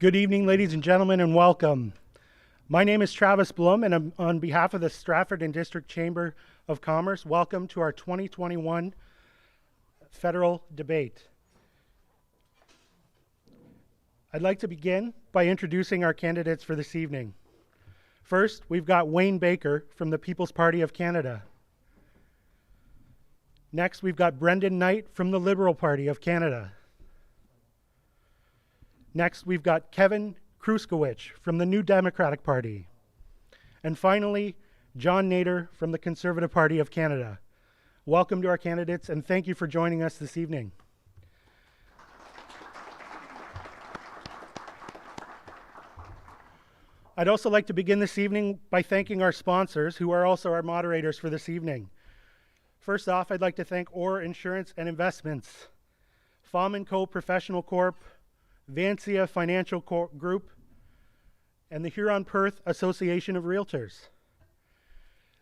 Good evening, ladies and gentlemen, and welcome. My name is Travis Blum, and I'm on behalf of the Stratford and District Chamber of Commerce. Welcome to our 2021 federal debate. I'd like to begin by introducing our candidates for this evening. First, we've got Wayne Baker from the People's Party of Canada. Next, we've got Brendan Knight from the Liberal Party of Canada. Next, we've got Kevin Kruchkywich from the New Democratic Party. And finally, John Nader from the Conservative Party of Canada. Welcome to our candidates, and thank you for joining us this evening. I'd also like to begin this evening by thanking our sponsors, who are also our moderators for this evening. First off, I'd like to thank Orr Insurance and Investments, Fahm & Co. Professional Corp., Vancia Financial Group, and the Huron-Perth Association of Realtors.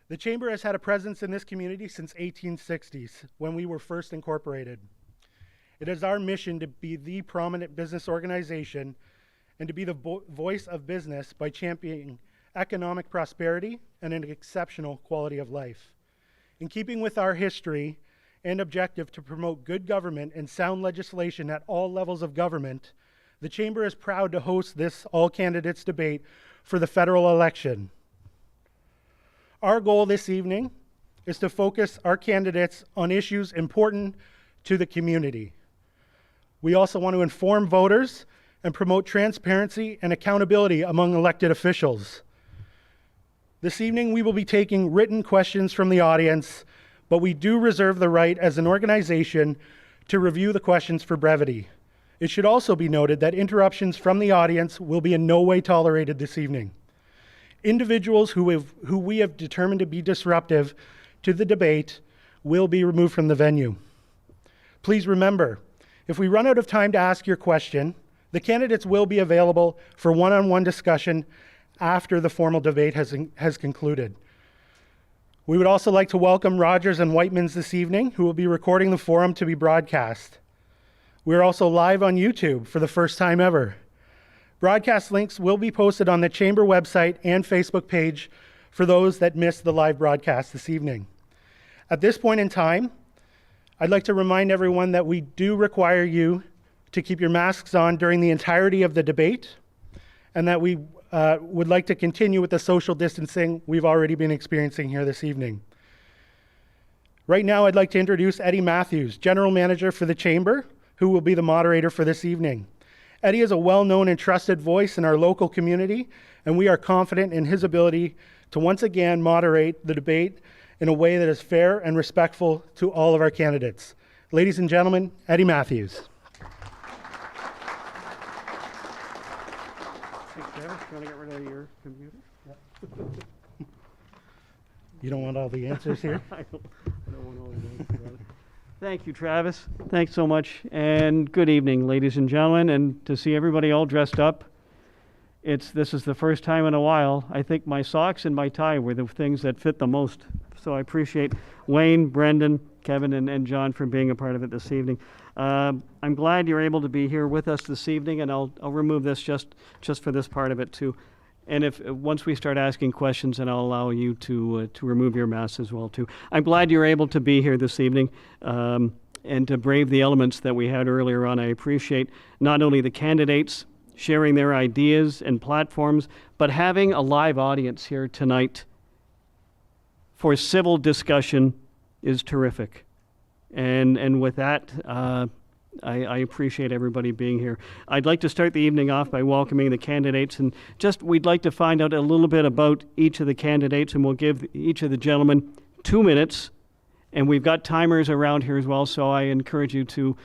The Chamber has had a presence in this community since 1860s, when we were first incorporated. It is our mission to be the prominent business organization and to be the voice of business by championing economic prosperity and an exceptional quality of life. In keeping with our history and objective to promote good government and sound legislation at all levels of government, the Chamber is proud to host this all-candidates debate for the federal election. Our goal this evening is to focus our candidates on issues important to the community. We also want to inform voters and promote transparency and accountability among elected officials. This evening, we will be taking written questions from the audience, but we do reserve the right as an organization to review the questions for brevity. It should also be noted that interruptions from the audience will be in no way tolerated this evening. Individuals who we have determined to be disruptive to the debate will be removed from the venue. Please remember, if we run out of time to ask your question, the candidates will be available for one-on-one discussion after the formal debate has concluded. We would also like to welcome Rogers and Whitemans this evening, who will be recording the forum to be broadcast. We're also live on YouTube for the first time ever. Broadcast links will be posted on the Chamber website and Facebook page for those that missed the live broadcast this evening. At this point in time, I'd like to remind everyone that we do require you to keep your masks on during the entirety of the debate, and that we would like to continue with the social distancing we've already been experiencing here this evening. Right now, I'd like to introduce Eddie Matthews, General Manager for the Chamber, who will be the moderator for this evening. Eddie is a well-known and trusted voice in our local community, and we are confident in his ability to once again moderate the debate in a way that is fair and respectful to all of our candidates. Ladies and gentlemen, Eddie Matthews. Thanks, Travis. You want to get rid of your computer? Yeah. You don't want all the answers here? I don't want all the answers on it. Thank you, Travis. Thanks so much. And good evening, ladies and gentlemen. And to see everybody all dressed up, this is the first time in a while. I think my socks and my tie were the things that fit the most. So I appreciate Wayne, Brendan, Kevin, and John for being a part of it this evening. I'm glad you're able to be here with us this evening, and I'll remove this just for this part of it too. And once we start asking questions, and I'll allow you to remove your masks as well too. I'm glad you're able to be here this evening and to brave the elements that we had earlier on. I appreciate not only the candidates sharing their ideas and platforms, but having a live audience here tonight for civil discussion is terrific. And with that, I appreciate everybody being here. I'd like to start the evening off by welcoming the candidates, and we'd like to find out a little bit about each of the candidates, and we'll give each of the gentlemen 2 minutes, and we've got timers around here as well, so I encourage you to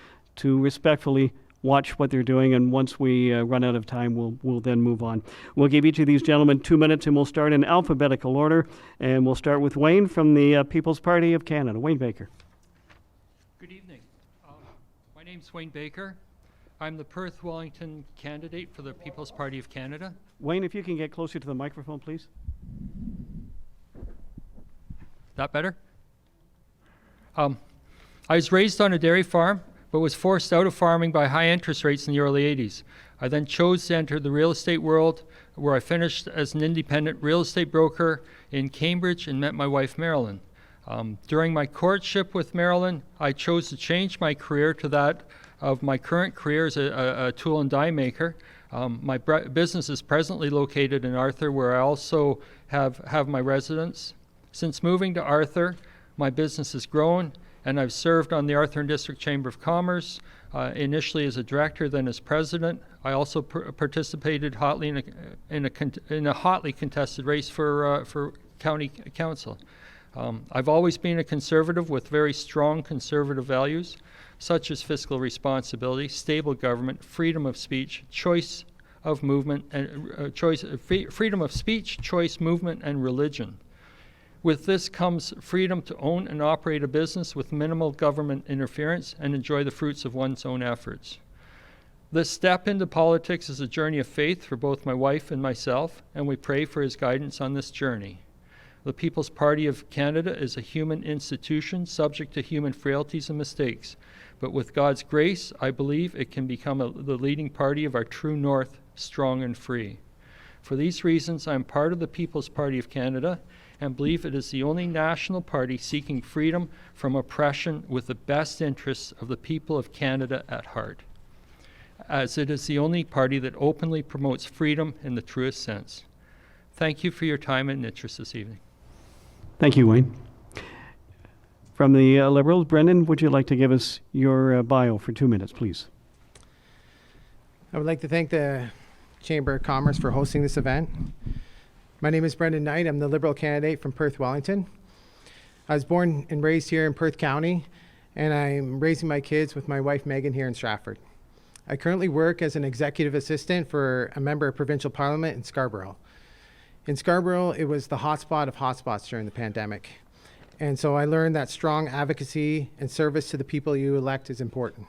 respectfully watch what they're doing, and once we run out of time, we'll then move on. We'll give each of these gentlemen 2 minutes, and we'll start in alphabetical order, and we'll start with Wayne from the People's Party of Canada. Wayne Baker. Good evening. My name's Wayne Baker. I'm the Perth-Wellington candidate for the People's Party of Canada. Wayne, if you can get closer to the microphone, please. That better? I was raised on a dairy farm but was forced out of farming by high interest rates in the early 80s. I then chose to enter the real estate world, where I finished as an independent real estate broker in Cambridge and met my wife, Marilyn. During my courtship with Marilyn, I chose to change my career to that of my current career as a tool and die maker. My business is presently located in Arthur, where I also have my residence. Since moving to Arthur, my business has grown, and I've served on the Arthur and District Chamber of Commerce, initially as a director, then as president. I also participated hotly in a hotly contested race for county council. I've always been a conservative with very strong conservative values, such as fiscal responsibility, stable government, freedom of speech, choice of movement, and freedom of speech, choice, movement, and religion. With this comes freedom to own and operate a business with minimal government interference and enjoy the fruits of one's own efforts. This step into politics is a journey of faith for both my wife and myself, and we pray for his guidance on this journey. The People's Party of Canada is a human institution subject to human frailties and mistakes, but with God's grace, I believe it can become the leading party of our true north, strong and free. For these reasons, I am part of the People's Party of Canada and believe it is the only national party seeking freedom from oppression with the best interests of the people of Canada at heart, as it is the only party that openly promotes freedom in the truest sense. Thank you for your time and interest this evening. Thank you, Wayne. From the Liberals, Brendan, would you like to give us your bio for 2 minutes, please? I would like to thank the Chamber of Commerce for hosting this event. My name is Brendan Knight. I'm the Liberal candidate from Perth-Wellington. I was born and raised here in Perth County, and I'm raising my kids with my wife Megan here in Stratford. I currently work as an executive assistant for a member of Provincial Parliament in Scarborough. In Scarborough, it was the hotspot of hotspots during the pandemic. And so I learned that strong advocacy and service to the people you elect is important.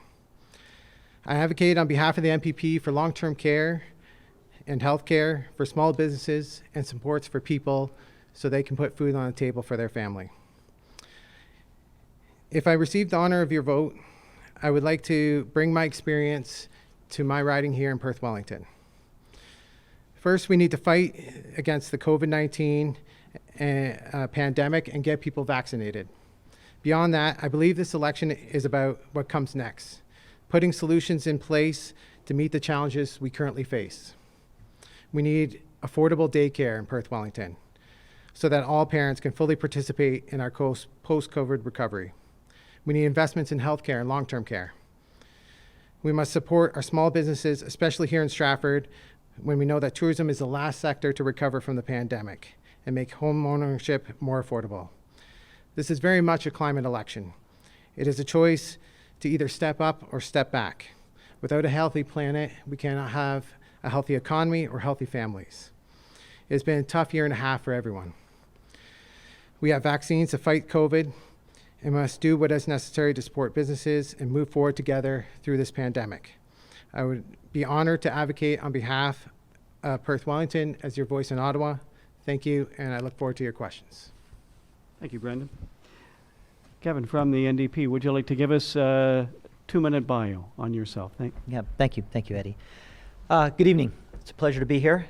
I advocate on behalf of the MPP for long-term care and healthcare for small businesses and supports for people so they can put food on the table for their family. If I receive the honor of your vote, I would like to bring my experience to my riding here in Perth-Wellington. First, we need to fight against the COVID-19 pandemic and get people vaccinated. Beyond that, I believe this election is about what comes next, putting solutions in place to meet the challenges we currently face. We need affordable daycare in Perth-Wellington so that all parents can fully participate in our post-COVID recovery. We need investments in healthcare and long-term care. We must support our small businesses, especially here in Stratford, when we know that tourism is the last sector to recover from the pandemic, and make home ownership more affordable. This is very much a climate election. It is a choice to either step up or step back. Without a healthy planet, we cannot have a healthy economy or healthy families. It has been a tough year and a half for everyone. We have vaccines to fight COVID and must do what is necessary to support businesses and move forward together through this pandemic. I would be honored to advocate on behalf of Perth-Wellington as your voice in Ottawa. Thank you, and I look forward to your questions. Thank you, Brendan. Kevin, from the NDP, would you like to give us a 2-minute bio on yourself? Thank you, Eddie. Good evening. It's a pleasure to be here.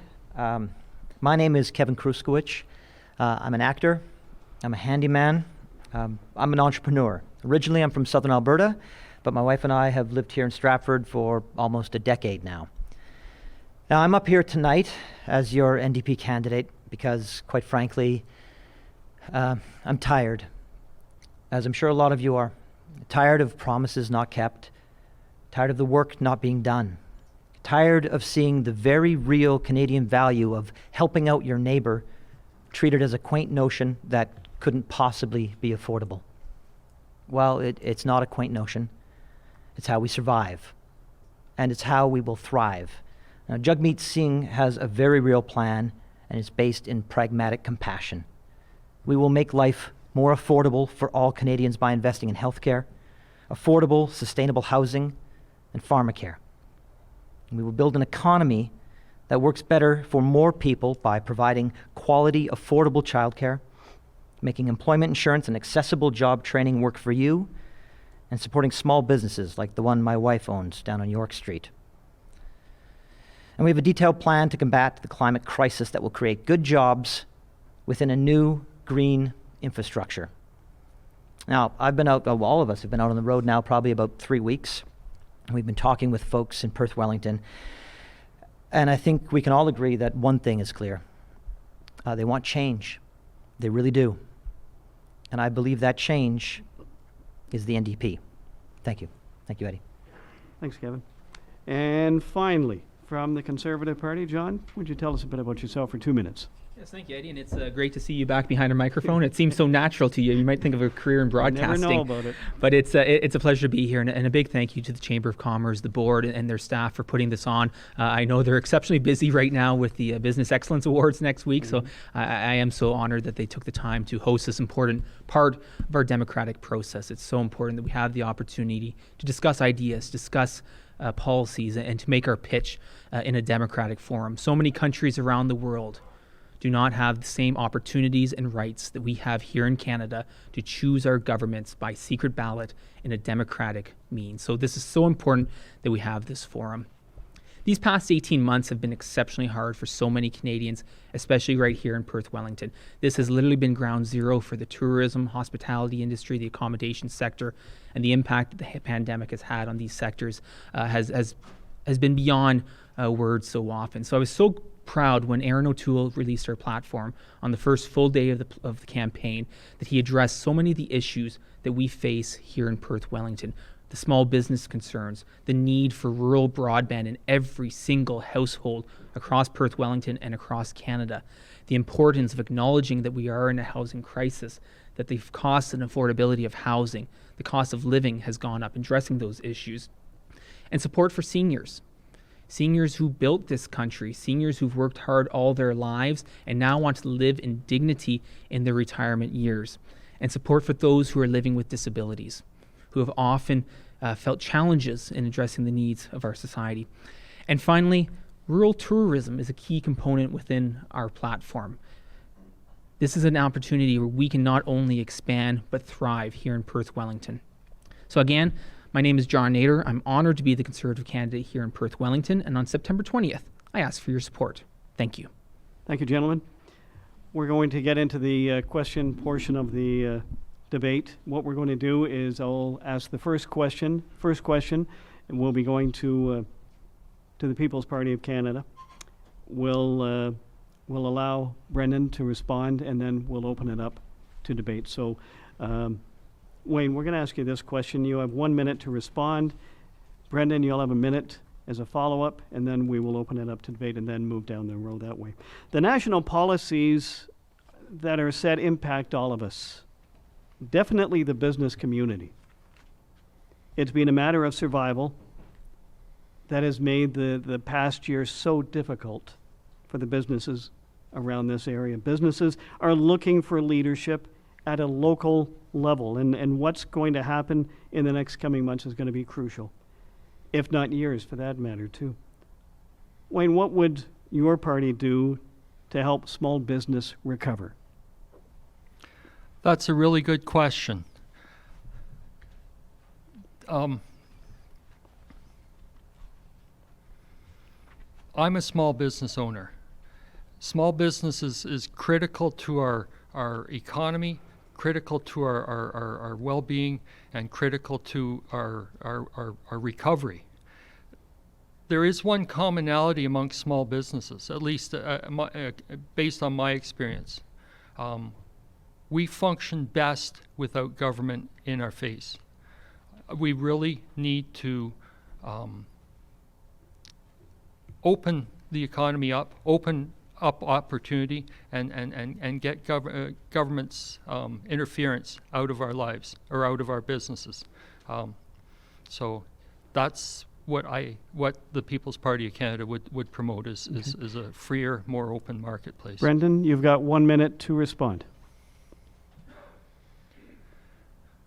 My name is Kevin Kruchkywich. I'm an actor. I'm a handyman. I'm an entrepreneur. Originally, I'm from Southern Alberta, but my wife and I have lived here in Stratford for almost a decade now. Now, I'm up here tonight as your NDP candidate because, quite frankly, I'm tired, as I'm sure a lot of you are. Tired of promises not kept, tired of the work not being done, tired of seeing the very real Canadian value of helping out your neighbor treated as a quaint notion that couldn't possibly be affordable. Well, it's not a quaint notion. It's how we survive, and it's how we will thrive. Now, Jagmeet Singh has a very real plan, and it's based in pragmatic compassion. We will make life more affordable for all Canadians by investing in healthcare, affordable, sustainable housing, and pharmacare. And we will build an economy that works better for more people by providing quality, affordable childcare, making employment insurance and accessible job training work for you, and supporting small businesses like the one my wife owns down on York Street. And we have a detailed plan to combat the climate crisis that will create good jobs within a new green infrastructure. Now, I've been out, all of us have been out on the road now probably about 3 weeks. We've been talking with folks in Perth-Wellington, and I think we can all agree that one thing is clear. They want change. They really do. And I believe that change is the NDP. Thank you. Thank you, Eddie. Thanks, Kevin. And finally, from the Conservative Party, John, would you tell us a bit about yourself for 2 minutes? Yes, thank you, Eddie, and it's great to see you back behind a microphone. It seems so natural to you. You might think of a career in broadcasting. Never know about it. But it's a pleasure to be here, and a big thank you to the Chamber of Commerce, the board, and their staff for putting this on. I know they're exceptionally busy right now with the Business Excellence Awards next week, so I am so honored that they took the time to host this important part of our democratic process. It's so important that we have the opportunity to discuss ideas, discuss policies, and to make our pitch in a democratic forum. So many countries around the world do not have the same opportunities and rights that we have here in Canada to choose our governments by secret ballot in a democratic means. So this is so important that we have this forum. These past 18 months have been exceptionally hard for so many Canadians, especially right here in Perth-Wellington. This has literally been ground zero for the tourism, hospitality industry, the accommodation sector, and the impact that the pandemic has had on these sectors has been beyond words so often. So I was so proud when Aaron O'Toole released her platform on the first full day of the campaign that he addressed so many of the issues that we face here in Perth-Wellington. The small business concerns, the need for rural broadband in every single household across Perth-Wellington and across Canada, the importance of acknowledging that we are in a housing crisis, that the cost and affordability of housing, the cost of living has gone up, addressing those issues, and support for seniors. Seniors who built this country, seniors who've worked hard all their lives and now want to live in dignity in their retirement years, and support for those who are living with disabilities, who have often felt challenges in addressing the needs of our society. And finally, rural tourism is a key component within our platform. This is an opportunity where we can not only expand but thrive here in Perth-Wellington. So again, my name is John Nader. I'm honored to be the Conservative candidate here in Perth-Wellington, and on September 20th, I ask for your support. Thank you. Thank you, gentlemen. We're going to get into the question portion of the debate. What we're going to do is I'll ask the first question, and we'll be going to the People's Party of Canada. We'll allow Brendan to respond, and then we'll open it up to debate. So, Wayne, we're going to ask you this question. You have 1 minute to respond. Brendan, you'll have a minute as a follow-up, and then we will open it up to debate and then move down the road that way. The national policies that are set impact all of us, definitely the business community. It's been a matter of survival that has made the past year so difficult for the businesses around this area. Businesses are looking for leadership at a local level, and what's going to happen in the next coming months is going to be crucial, if not years for that matter too. Wayne, what would your party do to help small business recover? That's a really good question. I'm a small business owner. Small business is critical to our economy, critical to our well-being, and critical to our recovery. There is one commonality amongst small businesses, at least based on my experience. We function best without government in our face. We really need to open the economy up, open up opportunity, and get government's interference out of our lives or out of our businesses. So that's what the People's Party of Canada would promote is a freer, more open marketplace. Brendan, you've got 1 minute to respond.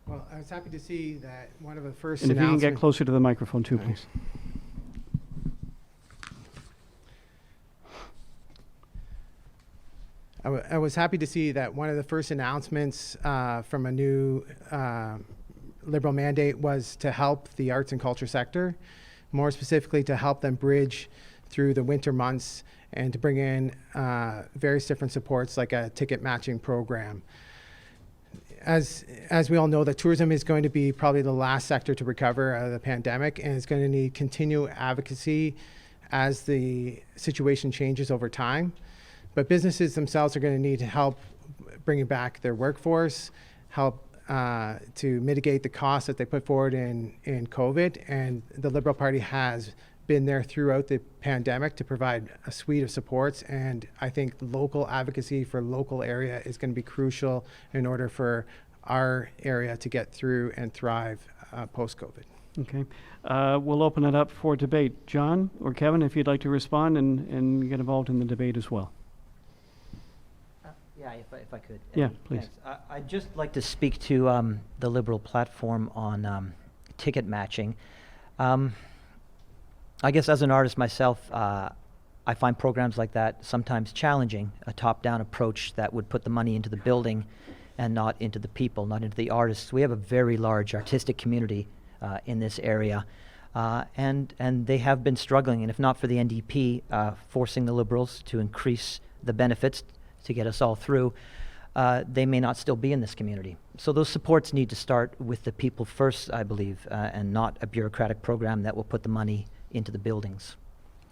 Well, I was happy to see that one of the first And if you can get announcements. closer to the microphone too, please. I was happy to see that one of the first announcements from a new Liberal mandate was to help the arts and culture sector, more specifically to help them bridge through the winter months and to bring in various different supports like a ticket matching program. As we all know, that tourism is going to be probably the last sector to recover out of the pandemic, and it's going to need continued advocacy as the situation changes over time. But businesses themselves are going to need to help bringing back their workforce, help to mitigate the costs that they put forward in COVID. And the Liberal Party has been there throughout the pandemic to provide a suite of supports. And I think local advocacy for local area is going to be crucial in order for our area to get through and thrive post-COVID. Okay. We'll open it up for debate. John or Kevin, if you'd like to respond and get involved in the debate as well. Yeah, if I could. Yeah, please. Thanks. I'd just like to speak to the Liberal platform on ticket matching. I guess as an artist myself, I find programs like that sometimes challenging, a top-down approach that would put the money into the building and not into the people, not into the artists. We have a very large artistic community in this area, and they have been struggling, and if not for the NDP forcing the Liberals to increase the benefits to get us all through, they may not still be in this community. So those supports need to start with the people first, I believe, and not a bureaucratic program that will put the money into the buildings.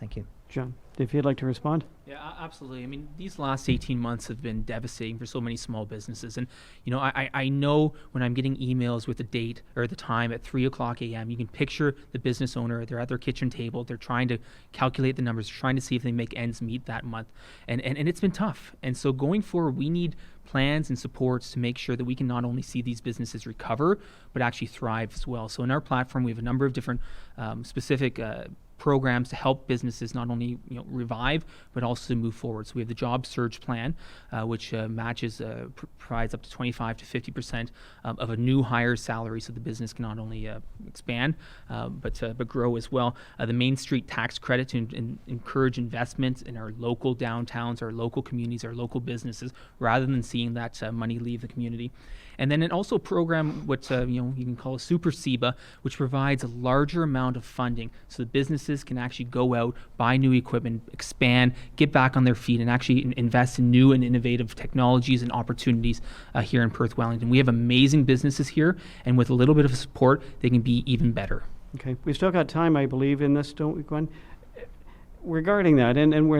Thank you. John, if you'd like to respond. Yeah, absolutely. I mean, these last 18 months have been devastating for so many small businesses. And, you know, I know when I'm getting emails with the date or the time at 3:00 a.m., you can picture the business owner, they're at their kitchen table, they're trying to calculate the numbers, trying to see if they make ends meet that month. And it's been tough. And so going forward, we need plans and supports to make sure that we can not only see these businesses recover, but actually thrive as well. So in our platform, we have a number of different specific programs to help businesses not only revive but also move forward. So we have the job surge plan, which matches provides up to 25 to 50% of a new hire's salary, so the business can not only expand but grow as well. The Main Street tax credit to encourage investment in our local downtowns, our local communities, our local businesses, rather than seeing that money leave the community. And then also a program what you can call a Super SEBA, which provides a larger amount of funding so that businesses can actually go out, buy new equipment, expand, get back on their feet, and actually invest in new and innovative technologies and opportunities here in Perth-Wellington. We have amazing businesses here, and with a little bit of support, they can be even better. Okay, we've still got time, I believe, in this, don't we, Gwen? Regarding that, and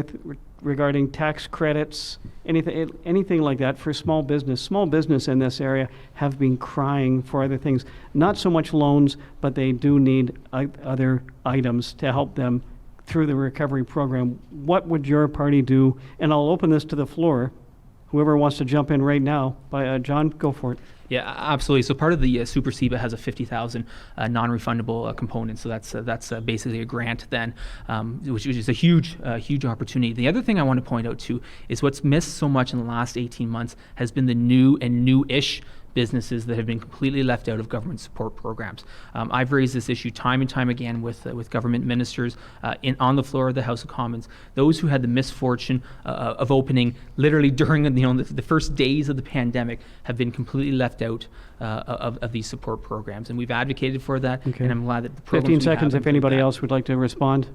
regarding tax credits, anything like that for small business in this area have been crying for other things. Not so much loans, but they do need other items to help them through the recovery program. What would your party do? And I'll open this to the floor. Whoever wants to jump in right now. John, go for it. Yeah, absolutely. So part of the Super SEBA has a $50,000 non-refundable component. So that's basically a grant then, which is a huge opportunity. The other thing I want to point out too is what's missed so much in the last 18 months has been the new and new-ish businesses that have been completely left out of government support programs. I've raised this issue time and time again with government ministers on the floor of the House of Commons. Those who had the misfortune of opening literally during the first days of the pandemic have been completely left out of these support programs, and we've advocated for that. Okay. And I'm glad that the programs 15 we seconds have if anybody include that. else would like to respond.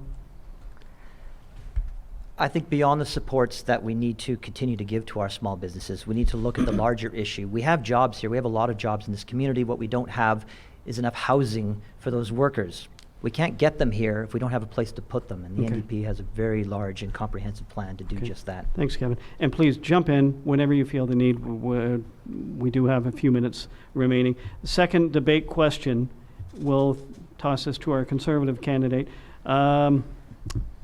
I think beyond the supports that we need to continue to give to our small businesses, we need to look at the larger issue. We have jobs here. We have a lot of jobs in this community. What we don't have is enough housing for those workers. We can't get them here if we don't have a place to put them, and the Okay. NDP has a very large and comprehensive plan to do Okay. just that. Thanks, Kevin. And please jump in whenever you feel the need. We do have a few minutes remaining. Second debate question, we'll toss this to our Conservative candidate.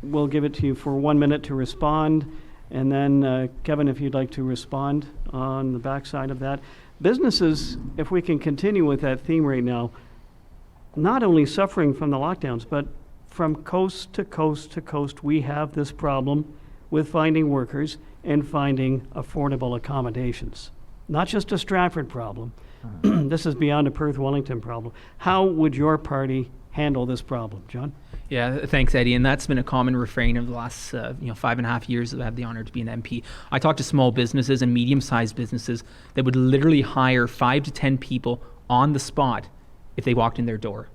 We'll give it to you for 1 minute to respond. And then, Kevin, if you'd like to respond on the backside of that. Businesses, if we can continue with that theme right now, not only suffering from the lockdowns, but from coast to coast to coast, we have this problem with finding workers and finding affordable accommodations. Not just a Stratford problem. This is beyond a Perth-Wellington problem. How would your party handle this problem, John? Yeah, thanks, Eddie. And that's been a common refrain of the last 5.5 years that I've had the honor to be an MP. I talk to small businesses and medium-sized businesses that would literally hire 5 to 10 people on the spot if they walked in their door.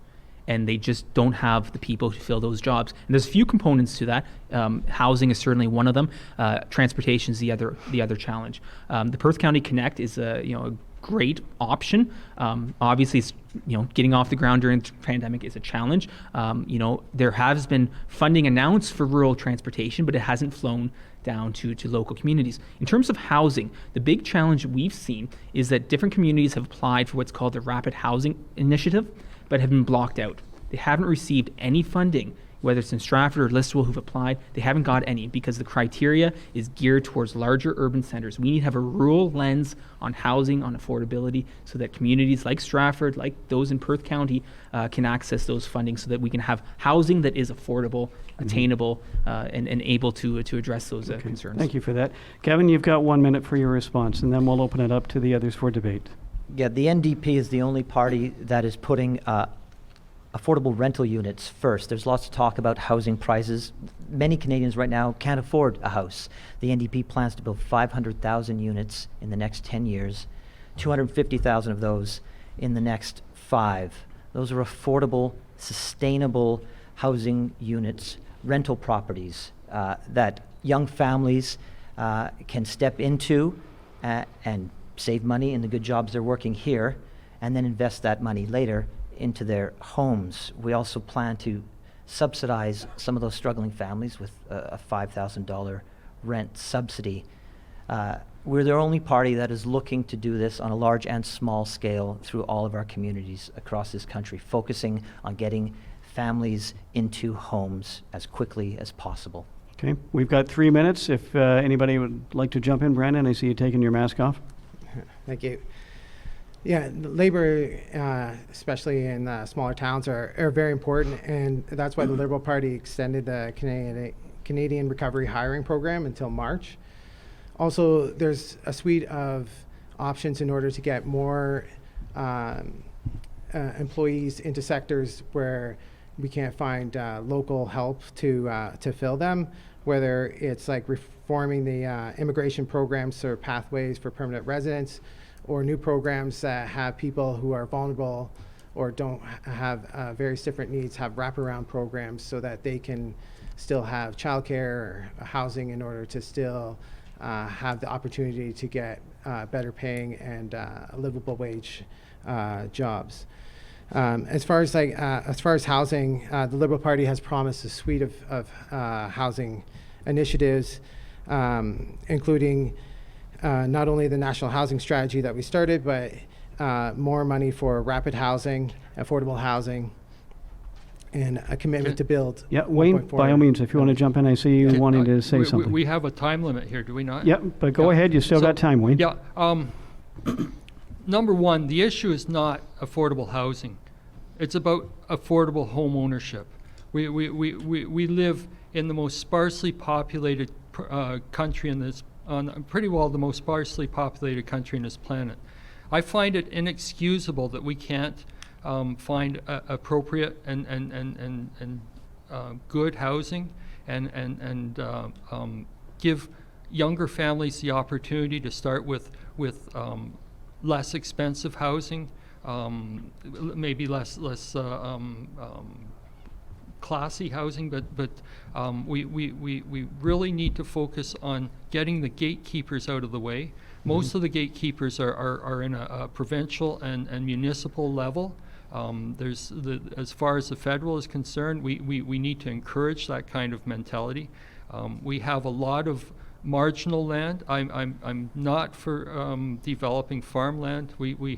And they just don't have the people to fill those jobs. And there's a few components to that. Housing is certainly one of them. Transportation is the other challenge. The Perth County Connect is a great option. Obviously, it's, getting off the ground during the pandemic is a challenge. There has been funding announced for rural transportation, but it hasn't flown down to local communities. In terms of housing, the big challenge we've seen is that different communities have applied for what's called the Rapid Housing Initiative, but have been blocked out. They haven't received any funding, whether it's in Stratford or Listowel who've applied. They haven't got any because the criteria is geared towards larger urban centers. We need to have a rural lens on housing, on affordability, so that communities like Stratford, like those in Perth County, can access those funding so that we can have housing that is affordable, attainable, and able to address those concerns. Thank you for that. Kevin, you've got 1 minute for your response, and then we'll open it up to the others for debate. Yeah, the NDP is the only party that is putting affordable rental units first. There's lots of talk about housing prices. Many Canadians right now can't afford a house. The NDP plans to build 500,000 units in the next 10 years, 250,000 of those in the next 5. Those are affordable, sustainable housing units, rental properties that young families can step into and save money in the good jobs they're working here, and then invest that money later into their homes. We also plan to subsidize some of those struggling families with a $5,000 rent subsidy. We're the only party that is looking to do this on a large and small scale through all of our communities across this country, focusing on getting families into homes as quickly as possible. Okay, we've got 3 minutes. If anybody would like to jump in, Brandon, I see you taking your mask off. Thank you. Yeah, labor, especially in smaller towns, are very important, and that's why the Liberal Party extended the Canadian Recovery Hiring Program until March. Also, there's a suite of options in order to get more employees into sectors where we can't find local help to fill them, whether it's like reforming the immigration programs or pathways for permanent residents, or new programs that have people who are vulnerable or don't have various different needs, have wraparound programs so that they can still have childcare or housing in order to still have the opportunity to get better paying and livable wage jobs. As far as housing, the Liberal Party has promised a suite of housing initiatives, including not only the national housing strategy that we started, but more money for rapid housing, affordable housing, and a commitment to build. Yeah, Wayne, by all means, if you want to jump in, I see you wanting to say something. We have a time limit here, do we not? Yeah, but go ahead. You still got time, Wayne. Yeah. Number one, the issue is not affordable housing. It's about affordable home ownership. We live in the most sparsely populated country in this, pretty well the most sparsely populated country on this planet. I find it inexcusable that we can't find appropriate and good housing and give younger families the opportunity to start with less expensive housing, maybe less classy housing, but we really need to focus on getting the gatekeepers out of the way. Most of the gatekeepers are in a provincial and municipal level. As far as the federal is concerned, we need to encourage that kind of mentality. We have a lot of marginal land. I'm not for developing farmland. We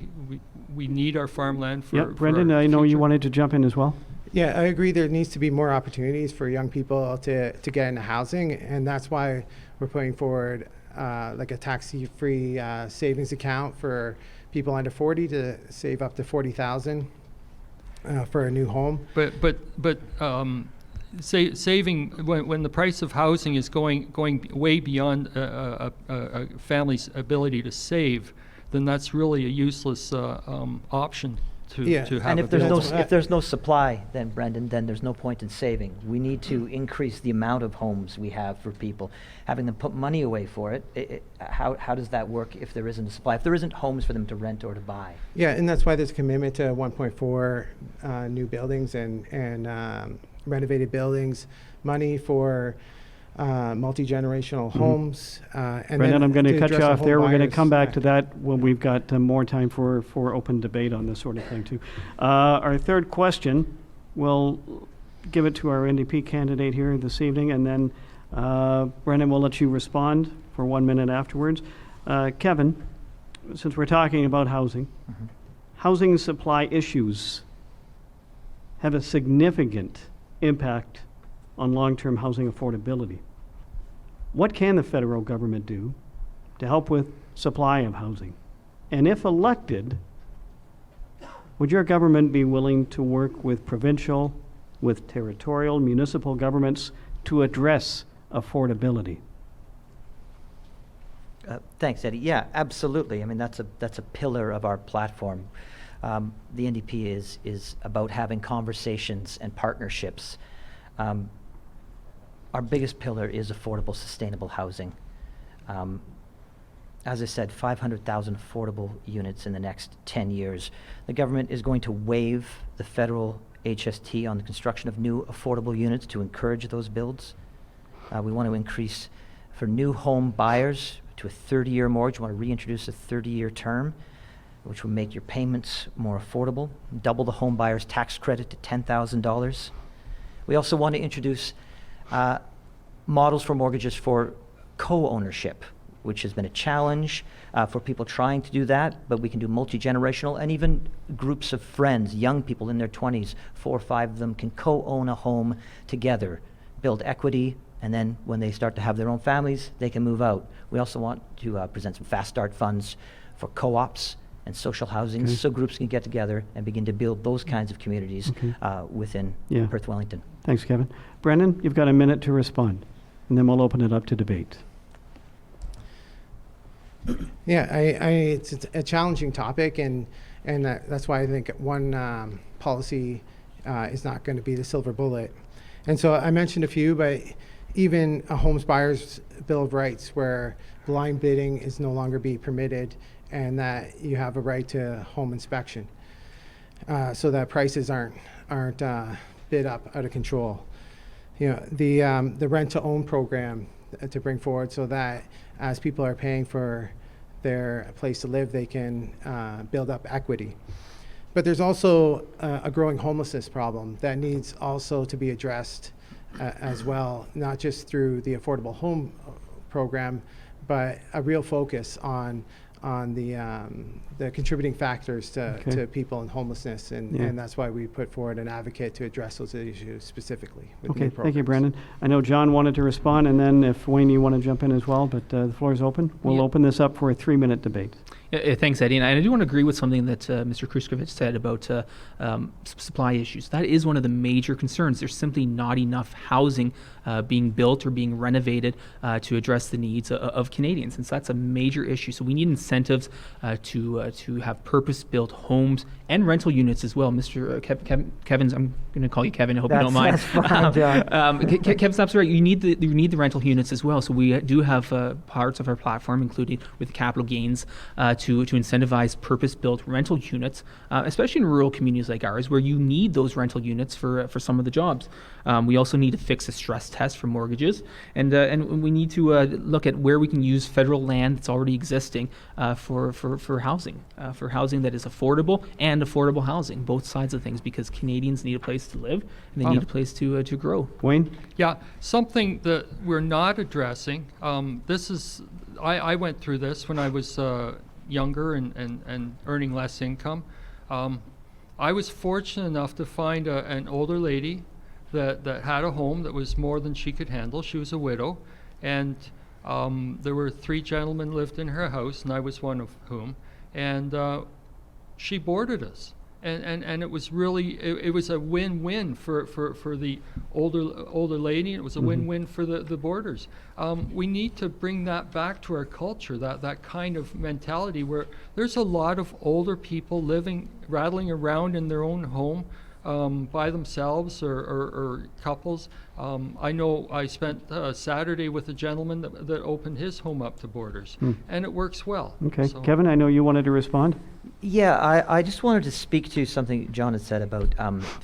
need our farmland for. Yeah, Brendan, I know you wanted to jump in as well. Yeah, I agree. There needs to be more opportunities for young people to get into housing, and that's why we're putting forward like a tax-free savings account for people under 40 to save up to $40,000 for a new home. But saving when the price of housing is going way beyond a family's ability to save, then that's really a useless option. Yeah. to have And a if there's no, business. if there's no supply, then Brendan, then there's no point in saving. We need to increase the amount of homes we have for people. Having them put money away for it, how does that work if there isn't a supply? If there isn't homes for them to rent or to buy? Yeah, and that's why there's a commitment to 1.4 new buildings and renovated buildings, money for multi-generational homes. And Brendan, then I'm going to cut you address the off there. We're going to home come back buyers to that when we've got more time for open debate on this sort of thing, too. Our third question, we'll give it to our NDP candidate here this evening, and then Brendan, we'll let you respond for 1 minute afterwards. Kevin, since we're talking about housing, housing supply issues have a significant impact on long-term housing affordability. What can the federal government do to help with supply of housing? And if elected, would your government be willing to work with provincial, with territorial, municipal governments to address affordability? Thanks, Eddie. Yeah, absolutely. I mean, that's a pillar of our platform. The NDP is about having conversations and partnerships. Our biggest pillar is affordable, sustainable housing. As I said, 500,000 affordable units in the next 10 years. The government is going to waive the federal HST on the construction of new affordable units to encourage those builds. We want to increase for new home buyers to a 30-year mortgage. We want to reintroduce a 30-year term, which will make your payments more affordable. Double the home buyer's tax credit to $10,000. We also want to introduce models for mortgages for co-ownership, which has been a challenge for people trying to do that, but we can do multi-generational, and even groups of friends, young people in their 20s, 4 or 5 of them can co-own a home together, build equity, and then when they start to have their own families, they can move out. We also want to present some fast start funds for co-ops and social housing, so groups can get together and begin to build those kinds of communities within Perth-Wellington. Thanks, Kevin. Brendan, you've got a minute to respond, and then we'll open it up to debate. Yeah, it's a challenging topic, and that's why I think one policy is not going to be the silver bullet. And so I mentioned a few, but even a homes buyer's bill of rights, where blind bidding is no longer be permitted, and that you have a right to home inspection, so that prices aren't bid up out of control. You know, the rent to own program to bring forward, so that as people are paying for their place to live, they can build up equity. But there's also a growing homelessness problem that needs also to be addressed as well, not just through the affordable home program, but a real focus on the contributing factors to people in homelessness, and that's why we put forward an advocate to address those issues specifically with new Okay, thank you, programs. Brendan. I know John wanted to respond, and then if Wayne, you want to jump in as well, but the floor is open. We'll open this up for a 3-minute debate. Thanks, Eddie. And I do want to agree with something that Mr. Kruchkywich said about supply issues. That is one of the major concerns. There's simply not enough housing being built or being renovated to address the needs of Canadians. And so that's a major issue. So we need incentives to have purpose-built homes and rental units as well. Mr. Kevin's, I'm going to call you Kevin. I hope you don't mind. That's fine, John. Kevin's absolutely right. You need the rental units as well. So we do have parts of our platform, including with capital gains, to incentivize purpose-built rental units, especially in rural communities like ours, where you need those rental units for some of the jobs. We also need to fix a stress test for mortgages, and we need to look at where we can use federal land that's already existing for housing that is affordable and affordable housing, both sides of things, because Canadians need a place to live and they need a place to grow. Wayne? Yeah, something that we're not addressing. I went through this when I was younger and earning less income. I was fortunate enough to find an older lady that had a home that was more than she could handle. She was a widow, and there were 3 gentlemen lived in her house, and I was one of whom. And she boarded us. And it was really, it was a win-win for the older lady, and it was a win-win for the boarders. We need to bring that back to our culture, that kind of mentality where there's a lot of older people rattling around in their own home by themselves or couples. I know I spent Saturday with a gentleman that opened his home up to boarders, and it works well. Okay, So- Kevin, I know you wanted to respond. Yeah, I just wanted to speak to something John had said about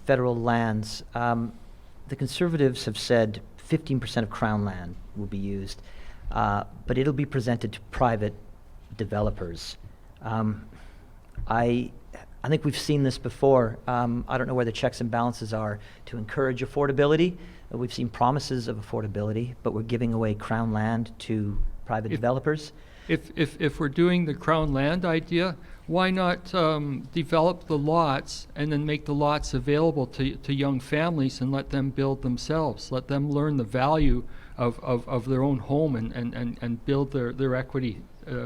federal lands. The Conservatives have said 15% of Crown land will be used, but it'll be presented to private developers. I think we've seen this before. I don't know where the checks and balances are to encourage affordability. We've seen promises of affordability, but we're giving away Crown land to private developers. If we're doing the Crown land idea, why not develop the lots and then make the lots available to young families and let them build themselves, let them learn the value of their own home and build their equity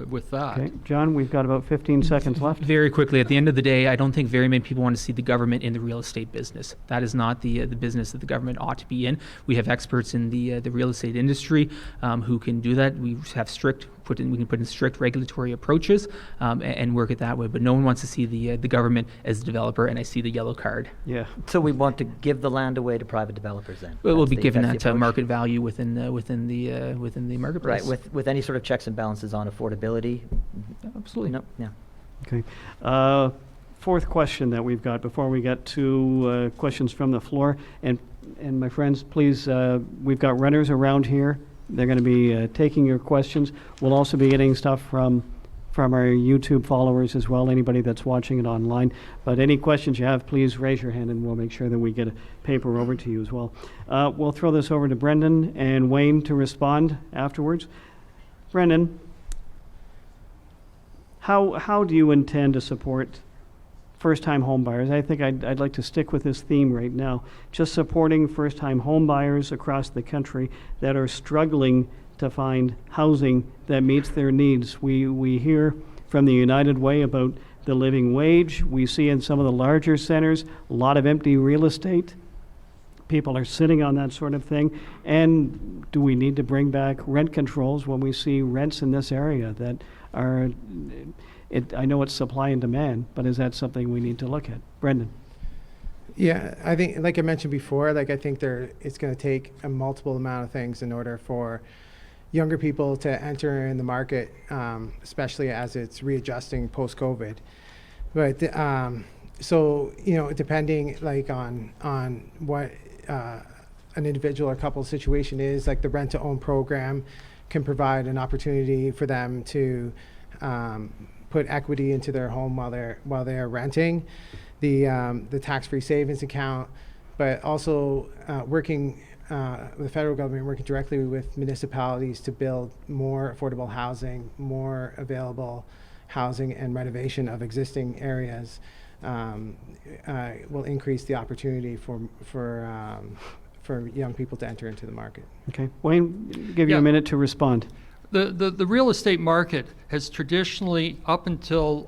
with that. Okay, John, we've got about 15 seconds left. Very quickly, at the end of the day, I don't think very many people want to see the government in the real estate business. That is not the business that the government ought to be in. We have experts in the real estate industry who can do that. We have we can put in strict regulatory approaches and work it that way. But no one wants to see the government as the developer, and I see the yellow card. Yeah. So we want to give the land away to private developers then? We'll That's be the- given that's the that approach? market value within the marketplace. Right, with any sort of checks and balances on affordability? Absolutely. No, yeah. Okay. Fourth question that we've got before we get to questions from the floor. And my friends, please, we've got runners around here. They're going to be taking your questions. We'll also be getting stuff from our YouTube followers as well, anybody that's watching it online. But any questions you have, please raise your hand and we'll make sure that we get a paper over to you as well. We'll throw this over to Brendan and Wayne to respond afterwards. Brendan, how do you intend to support first-time home buyers? I think I'd like to stick with this theme right now. Just supporting first-time home buyers across the country that are struggling to find housing that meets their needs. We hear from the United Way about the living wage. We see in some of the larger centers a lot of empty real estate. People are sitting on that sort of thing. And do we need to bring back rent controls when we see rents in this area that are, I know it's supply and demand, but is that something we need to look at? Brendan. Yeah, I think, like I mentioned before, I think it's going to take a multiple amount of things in order for younger people to enter in the market, especially as it's readjusting post-COVID. But so, depending on what an individual or couple situation is, the rent-to-own program can provide an opportunity for them to put equity into their home while they're renting. The tax-free savings account, but also working the federal government working directly with municipalities to build more affordable housing, more available housing, and renovation of existing areas will increase the opportunity for young people to enter into the market. Okay. Wayne, give you Yeah. a minute to respond. The real estate market has traditionally, up until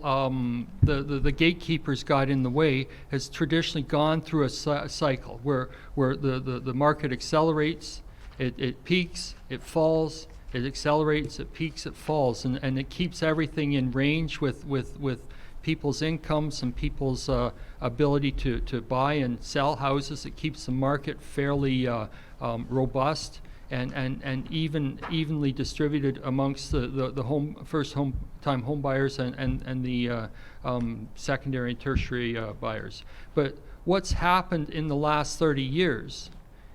the gatekeepers got in the way, has traditionally gone through a cycle where the market accelerates, it peaks, it falls, it accelerates, it peaks, it falls, and it keeps everything in range with people's incomes and people's ability to buy and sell houses. It keeps the market fairly robust and evenly distributed amongst the first-time home buyers and the secondary and tertiary buyers. But what's happened in the last 30 years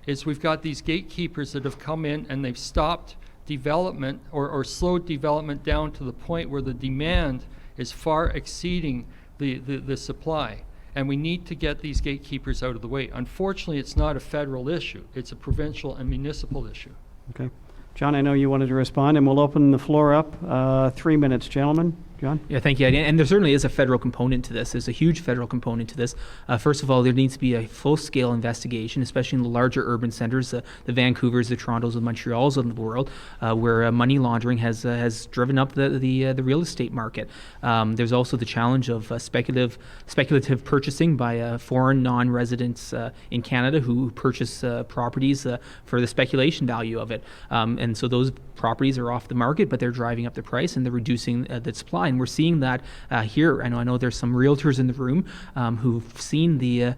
is we've got these gatekeepers that have come in and they've stopped development or slowed development down to the point where the demand is far exceeding the supply. And we need to get these gatekeepers out of the way. Unfortunately, it's not a federal issue. It's a provincial and municipal issue. Okay. John, I know you wanted to respond, and we'll open the floor up. 3 minutes, gentlemen. John? Yeah, thank you, Eddie. And there certainly is a federal component to this. There's a huge federal component to this. First of all, there needs to be a full-scale investigation, especially in the larger urban centers, the Vancouvers, the Torontos, the Montreals of the world, where money laundering has driven up the real estate market. There's also the challenge of speculative purchasing by foreign non-residents in Canada who purchase properties for the speculation value of it. And so those properties are off the market, but they're driving up the price and they're reducing the supply. And we're seeing that here. I know there's some realtors in the room who've seen the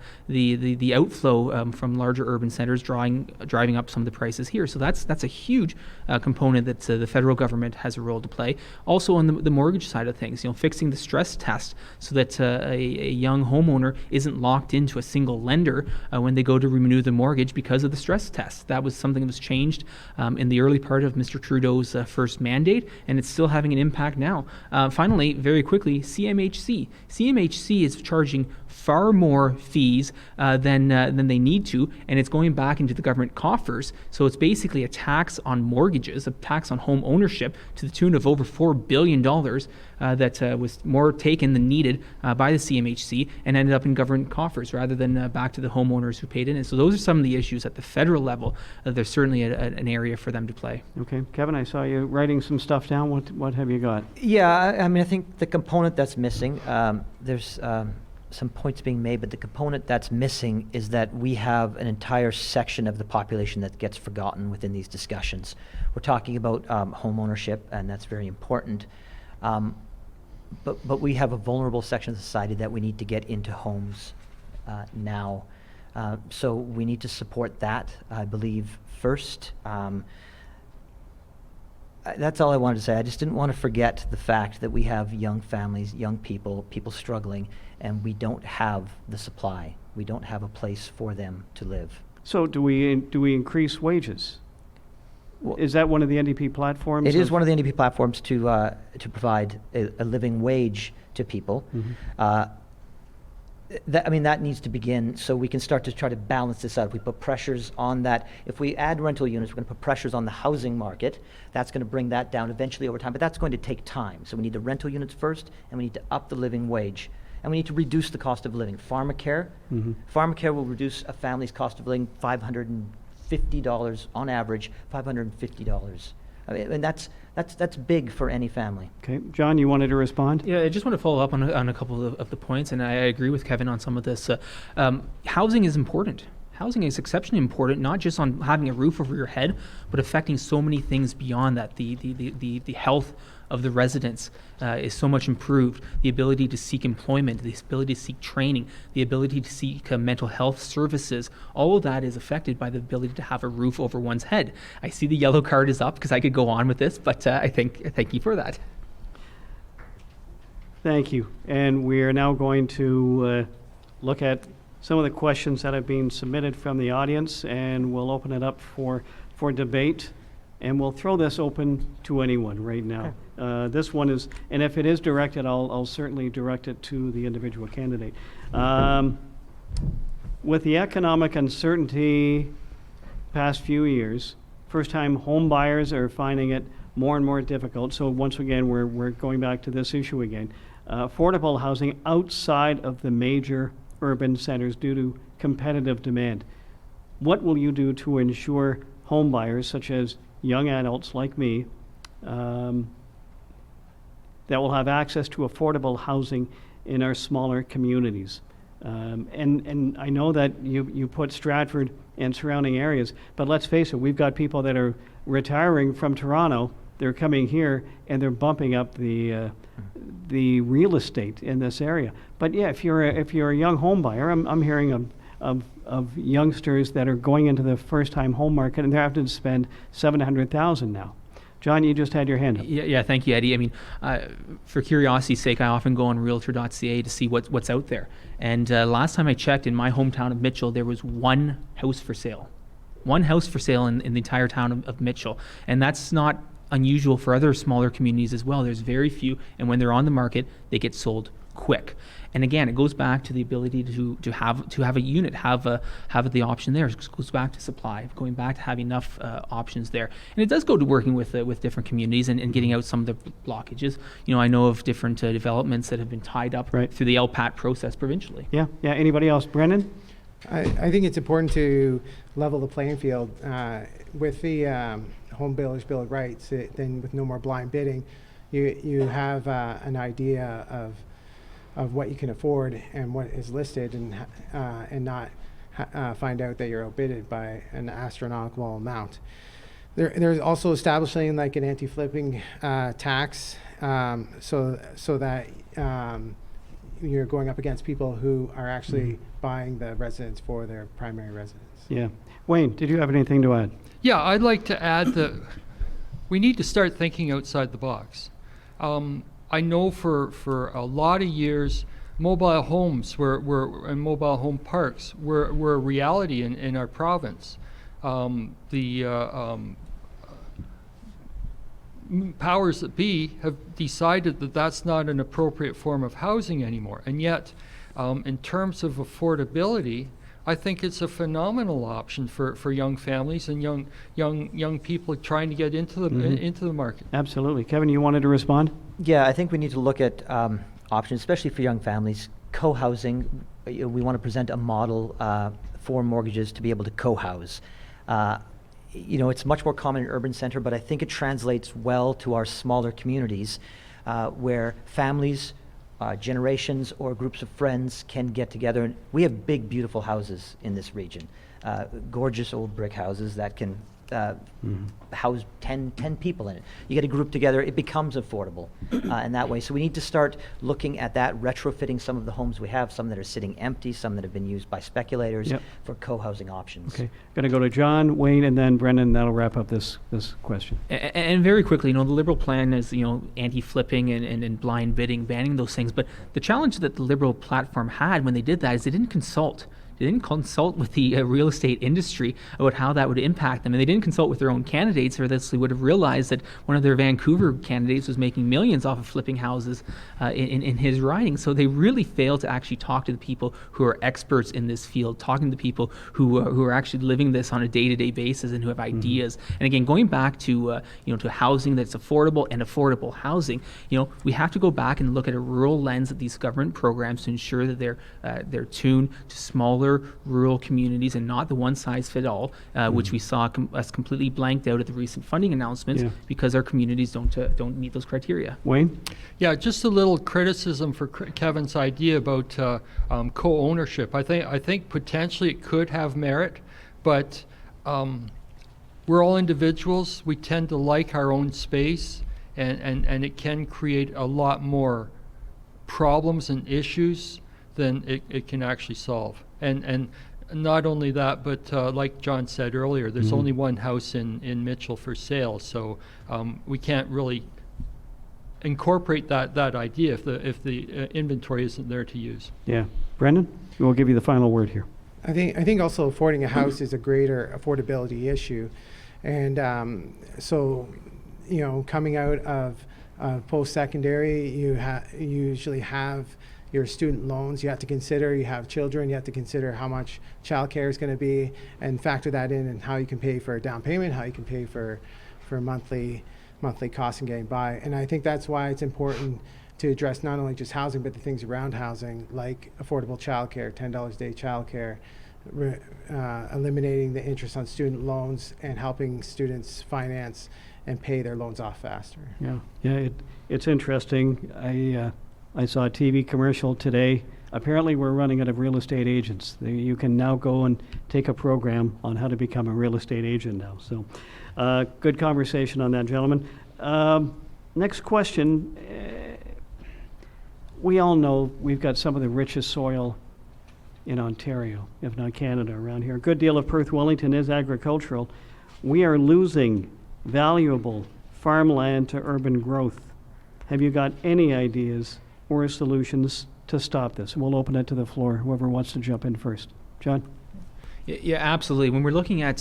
outflow from larger urban centers driving up some of the prices here. So that's a huge component that the federal government has a role to play. Also on the mortgage side of things, fixing the stress test so that a young homeowner isn't locked into a single lender when they go to renew the mortgage because of the stress test. That was something that was changed in the early part of Mr. Trudeau's first mandate, and it's still having an impact now. Finally, very quickly, CMHC. CMHC is charging far more fees than they need to, and it's going back into the government coffers. So it's basically a tax on mortgages, a tax on home ownership to the tune of over $4 billion that was more taken than needed by the CMHC and ended up in government coffers rather than back to the homeowners who paid in. And so those are some of the issues at the federal level. There's certainly an area for them to play. Okay. Kevin, I saw you writing some stuff down. What have you got? Yeah, I mean, I think the component that's missing, there's some points being made, but the component that's missing is that we have an entire section of the population that gets forgotten within these discussions. We're talking about home ownership, and that's very important. But we have a vulnerable section of society that we need to get into homes now. So we need to support that, I believe, first. That's all I wanted to say. I just didn't want to forget the fact that we have young families, young people struggling, and we don't have the supply. We don't have a place for them to live. So do we increase wages? Is that one of the NDP platforms? It is one of the NDP platforms to provide a living wage to people. Mm-hmm. That needs to begin so we can start to try to balance this out. If we put pressures on that, if we add rental units, we're going to put pressures on the housing market. That's going to bring that down eventually over time, but that's going to take time. So we need the rental units first, and we need to up the living wage. And we need to reduce the cost of living. Pharmacare will reduce a family's cost of living $550 on average, $550. And that's big for any family. Okay, John, you wanted to respond? Yeah, I just want to follow up on a couple of the points, and I agree with Kevin on some of this. Housing is important. Housing is exceptionally important, not just on having a roof over your head, but affecting so many things beyond that. The health of the residents is so much improved. The ability to seek employment, the ability to seek training, the ability to seek mental health services, all of that is affected by the ability to have a roof over one's head. I see the yellow card is up because I could go on with this, but I thank you for that. Thank you. And we are now going to look at some of the questions that have been submitted from the audience, and we'll open it up for debate. And we'll throw this open to anyone right now. This one is, and if it is directed, I'll certainly direct it to the individual candidate. With the economic uncertainty past few years, first-time home buyers are finding it more and more difficult. So once again, we're going back to this issue again. Affordable housing outside of the major urban centers due to competitive demand. What will you do to ensure home buyers, such as young adults like me, that will have access to affordable housing in our smaller communities? And I know that you put Stratford and surrounding areas, but let's face it, we've got people that are retiring from Toronto, they're coming here, and they're bumping up the real estate in this area. But yeah, if you're a young home buyer, I'm hearing of youngsters that are going into the first-time home market, and they're having to spend $700,000 now. John, you just had your hand up. Yeah, thank you, Eddie. I mean, for curiosity's sake, I often go on realtor.ca to see what's out there. And last time I checked, in my hometown of Mitchell, there was one house for sale. One house for sale in the entire town of Mitchell. And that's not unusual for other smaller communities as well. There's very few, and when they're on the market, they get sold quick. And again, it goes back to the ability to have a unit, have the option there. It goes back to supply, going back to having enough options there. And it does go to working with different communities and getting out some of the blockages. I know of different developments that have been tied up Right. through the LPAT process provincially. Yeah. Anybody else? Brendan? I think it's important to level the playing field with the Home Builders Bill of Rights. Then with no more blind bidding, you have an idea of what you can afford and what is listed, and not find out that you're outbidded by an astronomical amount. There's also establishing like an anti-flipping tax, so that you're going up against people who are actually buying the residence for their primary residence. Yeah. Wayne, did you have anything to add? Yeah, I'd like to add that we need to start thinking outside the box. I know for a lot of years, mobile homes and mobile home parks were a reality in our province. Powers that be have decided that that's not an appropriate form of housing anymore. And yet, in terms of affordability, I think it's a phenomenal option for young families and young people trying to get into the market. Absolutely. Kevin, you wanted to respond? Yeah, I think we need to look at options, especially for young families. Co-housing, we want to present a model for mortgages to be able to co-house. It's much more common in urban center, but I think it translates well to our smaller communities where families, generations, or groups of friends can get together. And we have big, beautiful houses in this region, gorgeous old brick houses that can house 10 people in it. You get a group together, it becomes affordable in that way. So we need to start looking at that, retrofitting some of the homes we have, some that are sitting empty, some that have been used by speculators for co-housing options. Okay. Going to go to John, Wayne, and then Brendan. That'll wrap up this question. And very quickly, the Liberal plan is, anti-flipping and blind bidding, banning those things. But the challenge that the Liberal platform had when they did that is they didn't consult. They didn't consult with the real estate industry about how that would impact them. And they didn't consult with their own candidates, or else they would have realized that one of their Vancouver candidates was making millions off of flipping houses in his riding. So they really failed to actually talk to the people who are experts in this field, talking to people who are actually living this on a day-to-day basis and who have ideas. And again, going back to to housing that's affordable and affordable housing, we have to go back and look at a rural lens at these government programs to ensure that they're tuned to smaller rural communities and not the one-size-fit-all, which we saw us completely blanked out at the recent funding announcements because our communities don't meet those criteria. Wayne? Yeah, just a little criticism for Kevin's idea about co-ownership. I think potentially it could have merit, but we're all individuals. We tend to like our own space, and it can create a lot more problems and issues than it can actually solve. And not only that, but like John said earlier, there's only one house in Mitchell for sale, so we can't really incorporate that idea if the inventory isn't there to use. Yeah. Brendan, we'll give you the final word here. I think also affording a house is a greater affordability issue, and so coming out of post-secondary, you usually have your student loans you have to consider. You have children, you have to consider how much childcare is going to be, and factor that in, and how you can pay for a down payment, how you can pay for monthly costs and getting by. And I think that's why it's important to address not only just housing, but the things around housing, like affordable childcare, $10 a day childcare, eliminating the interest on student loans, and helping students finance and pay their loans off faster. Yeah. It's interesting. I saw a TV commercial today. Apparently, we're running out of real estate agents. You can now go and take a program on how to become a real estate agent now. So, good conversation on that, gentlemen. Next question. We all know we've got some of the richest soil in Ontario, if not Canada, around here. A good deal of Perth-Wellington is agricultural. We are losing valuable farmland to urban growth. Have you got any ideas or solutions to stop this? We'll open it to the floor, whoever wants to jump in first. John? Yeah, absolutely. When we're looking at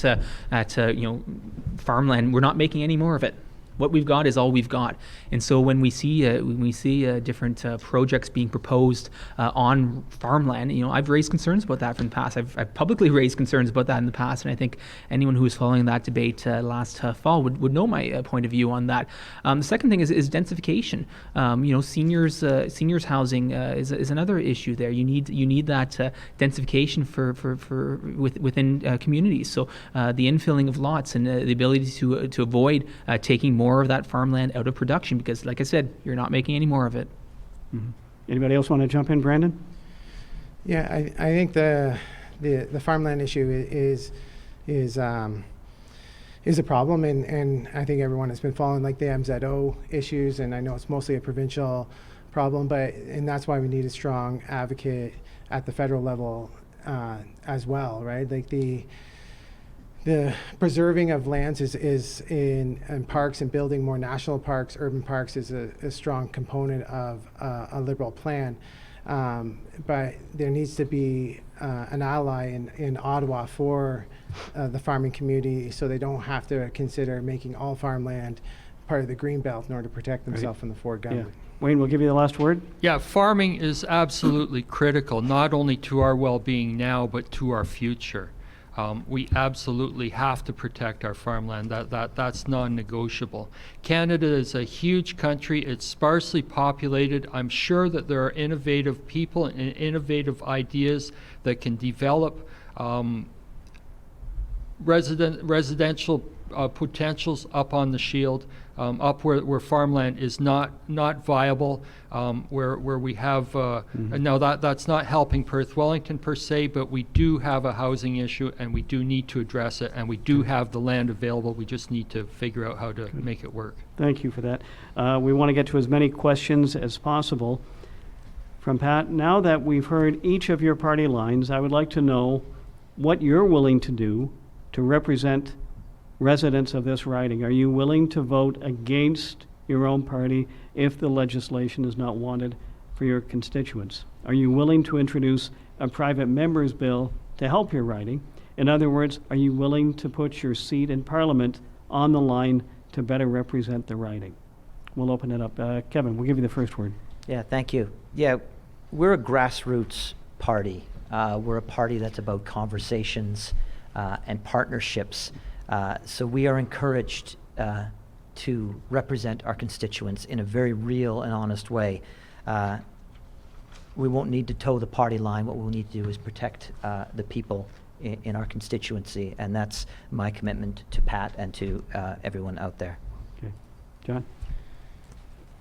farmland, we're not making any more of it. what we've got is all we've got. And so when we see different projects being proposed on farmland, I've raised concerns about that from the past. I've publicly raised concerns about that in the past, and I think anyone who was following that debate last fall would know my point of view on that. The second thing is densification. Seniors housing is another issue there. You need that densification within communities. So the infilling of lots and the ability to avoid taking more of that farmland out of production, because, like I said, you're not making any more of it. Mm-hmm. Anybody else want to jump in, Brandon? Yeah, I think the farmland issue is a problem, and I think everyone has been following like the MZO issues, and I know it's mostly a provincial problem, and that's why we need a strong advocate at the federal level as well, right? Like the preserving of lands is in parks, and building more national parks, urban parks is a strong component of a Liberal plan. But there needs to be an ally in Ottawa for the farming community, so they don't have to consider making all farmland part of the Greenbelt in order to protect themselves from the Ford government. Yeah. Wayne, we'll give you the last word. Yeah, farming is absolutely critical, not only to our well-being now, but to our future. We absolutely have to protect our farmland. That's non-negotiable. Canada is a huge country. It's sparsely populated. I'm sure that there are innovative people and innovative ideas that can develop residential potentials up on the shield, up where farmland is not viable, where we have now that's not helping Perth-Wellington per se, but we do have a housing issue, and we do need to address it, and we do have the land available. We just need to figure out how to make it work. Thank you for that. We want to get to as many questions as possible from Pat. Now that we've heard each of your party lines, I would like to know what you're willing to do to represent residents of this riding. Are you willing to vote against your own party if the legislation is not wanted for your constituents? Are you willing to introduce a private member's bill to help your riding? In other words, are you willing to put your seat in Parliament on the line to better represent the riding? We'll open it up. Kevin, we'll give you the first word. Yeah, thank you. Yeah, we're a grassroots party. We're a party that's about conversations and partnerships. So we are encouraged to represent our constituents in a very real and honest way. We won't need to toe the party line. What we'll need to do is protect the people in our constituency, and that's my commitment to Pat and to everyone out there. Okay. John?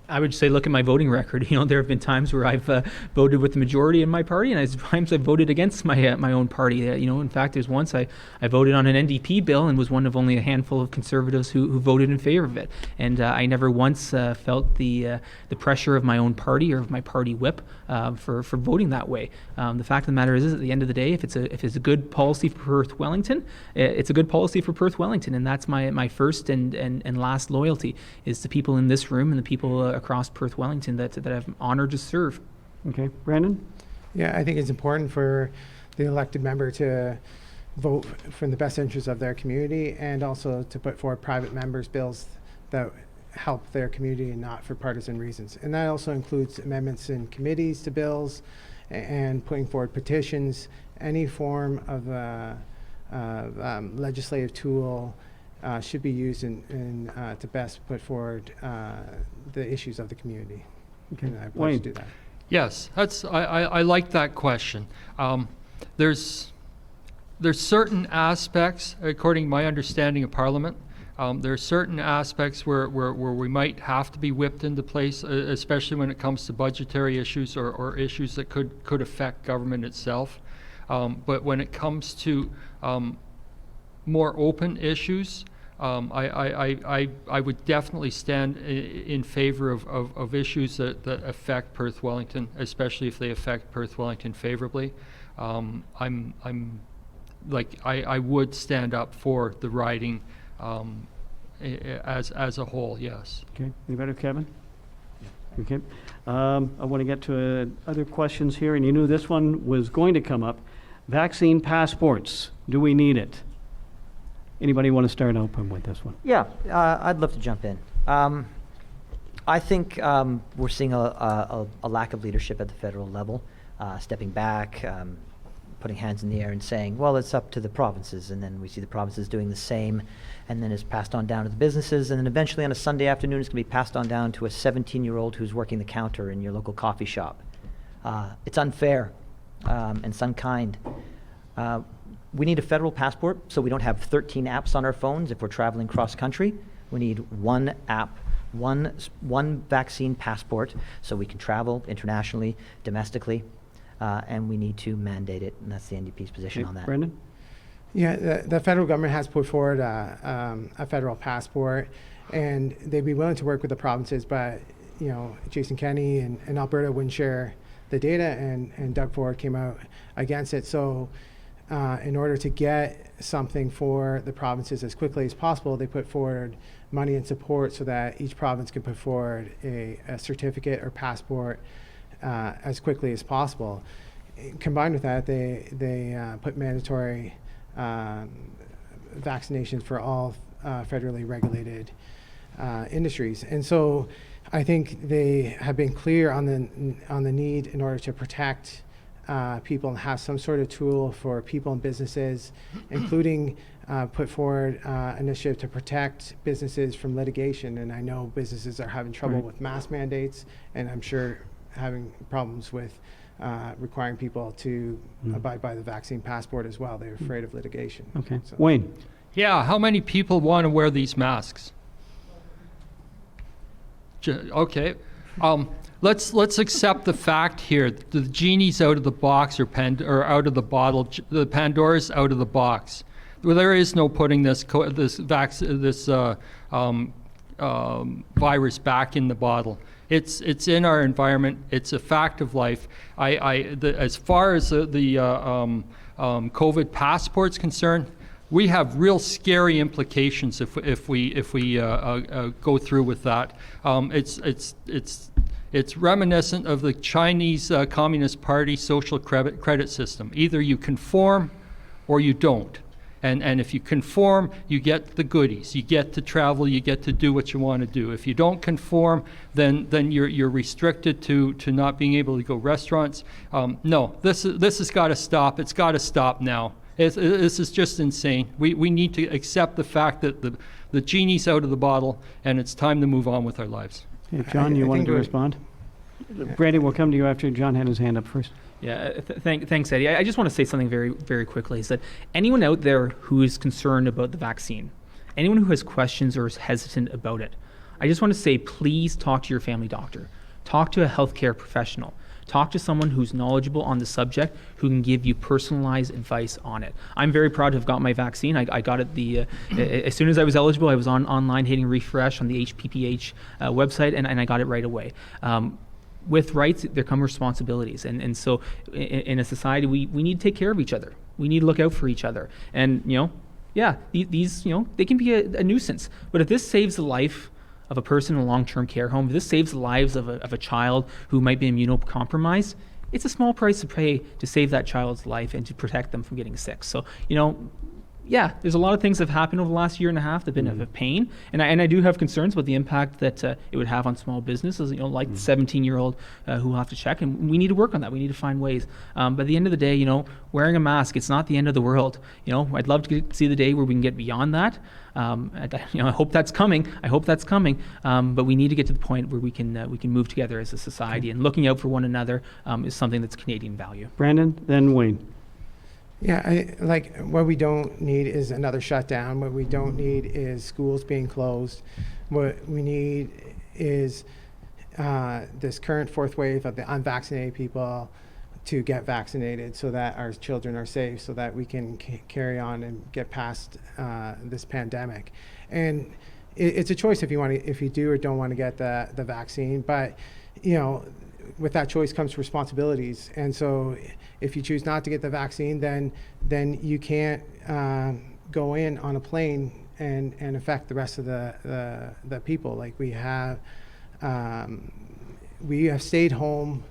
I would say look at my voting record. There have been times where I've voted with the majority in my party, and there's times I've voted against my own party. In fact, there's once I voted on an NDP bill and was one of only a handful of Conservatives who voted in favor of it. And I never once felt the pressure of my own party or of my party whip for voting that way. The fact of the matter is at the end of the day, if it's a good policy for Perth-Wellington, it's a good policy for Perth-Wellington, and that's my first and last loyalty is the people in this room and the people across Perth-Wellington that I'm honored to serve. Okay. Brandon? Yeah, I think it's important for the elected member to vote for the best interests of their community, and also to put forward private members' bills that help their community and not for partisan reasons. And that also includes amendments in committees to bills and putting forward petitions. Any form of legislative tool should be used to best put forward the issues of the community. Okay. And I pledge Wayne? to do that. Yes, I like that question. There's certain aspects, according to my understanding of Parliament, there are certain aspects where we might have to be whipped into place, especially when it comes to budgetary issues or issues that could affect government itself. But when it comes to more open issues, I would definitely stand in favor of issues that affect Perth-Wellington, especially if they affect Perth-Wellington favorably. I would stand up for the riding as a whole, yes. Okay. You better, Kevin? Yeah. Okay. I want to get to other questions here, and you knew this one was going to come up. Vaccine passports. Do we need it? Anybody want to start open with this one? Yeah, I'd love to jump in. I think we're seeing a lack of leadership at the federal level, stepping back, putting hands in the air and saying, well, it's up to the provinces, and then we see the provinces doing the same, and then it's passed on down to the businesses, and then eventually on a Sunday afternoon it's going to be passed on down to a 17-year-old who's working the counter in your local coffee shop. It's unfair and it's unkind. We need a federal passport so we don't have 13 apps on our phones if we're traveling cross-country. We need one app, one vaccine passport so we can travel internationally, domestically, and we need to mandate it, and that's the NDP's position on that. Brendan? Yeah, the federal government has put forward a federal passport, and they'd be willing to work with the provinces, but Jason Kenney and Alberta wouldn't share the data, and Doug Ford came out against it. So in order to get something for the provinces as quickly as possible, they put forward money and support so that each province can put forward a certificate or passport as quickly as possible. Combined with that, they put mandatory vaccinations for all federally regulated industries. And so I think they have been clear on the need in order to protect people and have some sort of tool for people and businesses, including put forward initiative to protect businesses from litigation. And I know businesses are having trouble with mask mandates, and I'm sure having problems with requiring people to abide by the vaccine passport as well. They're afraid of litigation. Okay. So. Wayne? Yeah, how many people want to wear these masks? Okay. Let's accept the fact here. The genie's out of the box or out of the bottle. The Pandora's out of the box. Well, there is no putting this virus back in the bottle. It's in our environment. It's a fact of life. As far as the COVID passport's concerned, we have real scary implications if we go through with that. It's reminiscent of the Chinese Communist Party social credit system. Either you conform or you don't. And if you conform, you get the goodies. You get to travel. You get to do what you want to do. If you don't conform, then you're restricted to not being able to go restaurants. No, this has got to stop. It's got to stop now. This is just insane. We need to accept the fact that the genie's out of the bottle, and it's time to move on with our lives. Okay, John, you wanted to respond? Brandon, we'll come to you after John had his hand up first. Yeah, thanks, Eddie. I just want to say something very, very quickly. Is that anyone out there who is concerned about the vaccine, anyone who has questions or is hesitant about it, I just want to say, please talk to your family doctor. Talk to a healthcare professional. Talk to someone who's knowledgeable on the subject, who can give you personalized advice on it. I'm very proud to have got my vaccine. I got it as soon as I was eligible. I was online hitting refresh on the HPPH website, and I got it right away. With rights, there come responsibilities. And so in a society, we need to take care of each other. We need to look out for each other. And, these, they can be a nuisance. But if this saves the life of a person in a long-term care home, if this saves the lives of a child who might be immunocompromised, it's a small price to pay to save that child's life and to protect them from getting sick. So, there's a lot of things that have happened over the last year and a half that have been of a pain, and I do have concerns about the impact that it would have on small businesses, like the 17-year-old who will have to check, and we need to work on that. We need to find ways. But at the end of the day, wearing a mask, it's not the end of the world. I'd love to see the day where we can get beyond that. I hope that's coming. But we need to get to the point where we can move together as a society, and looking out for one another is something that's Canadian value. Brandon, then Wayne. Yeah, what we don't need is another shutdown. What we don't need is schools being closed. What we need is this current fourth wave of the unvaccinated people to get vaccinated so that our children are safe, so that we can carry on and get past this pandemic. And it's a choice if you do or don't want to get the vaccine, but with that choice comes responsibilities. And so if you choose not to get the vaccine, then you can't go in on a plane and affect the rest of the people. Like we have stayed home.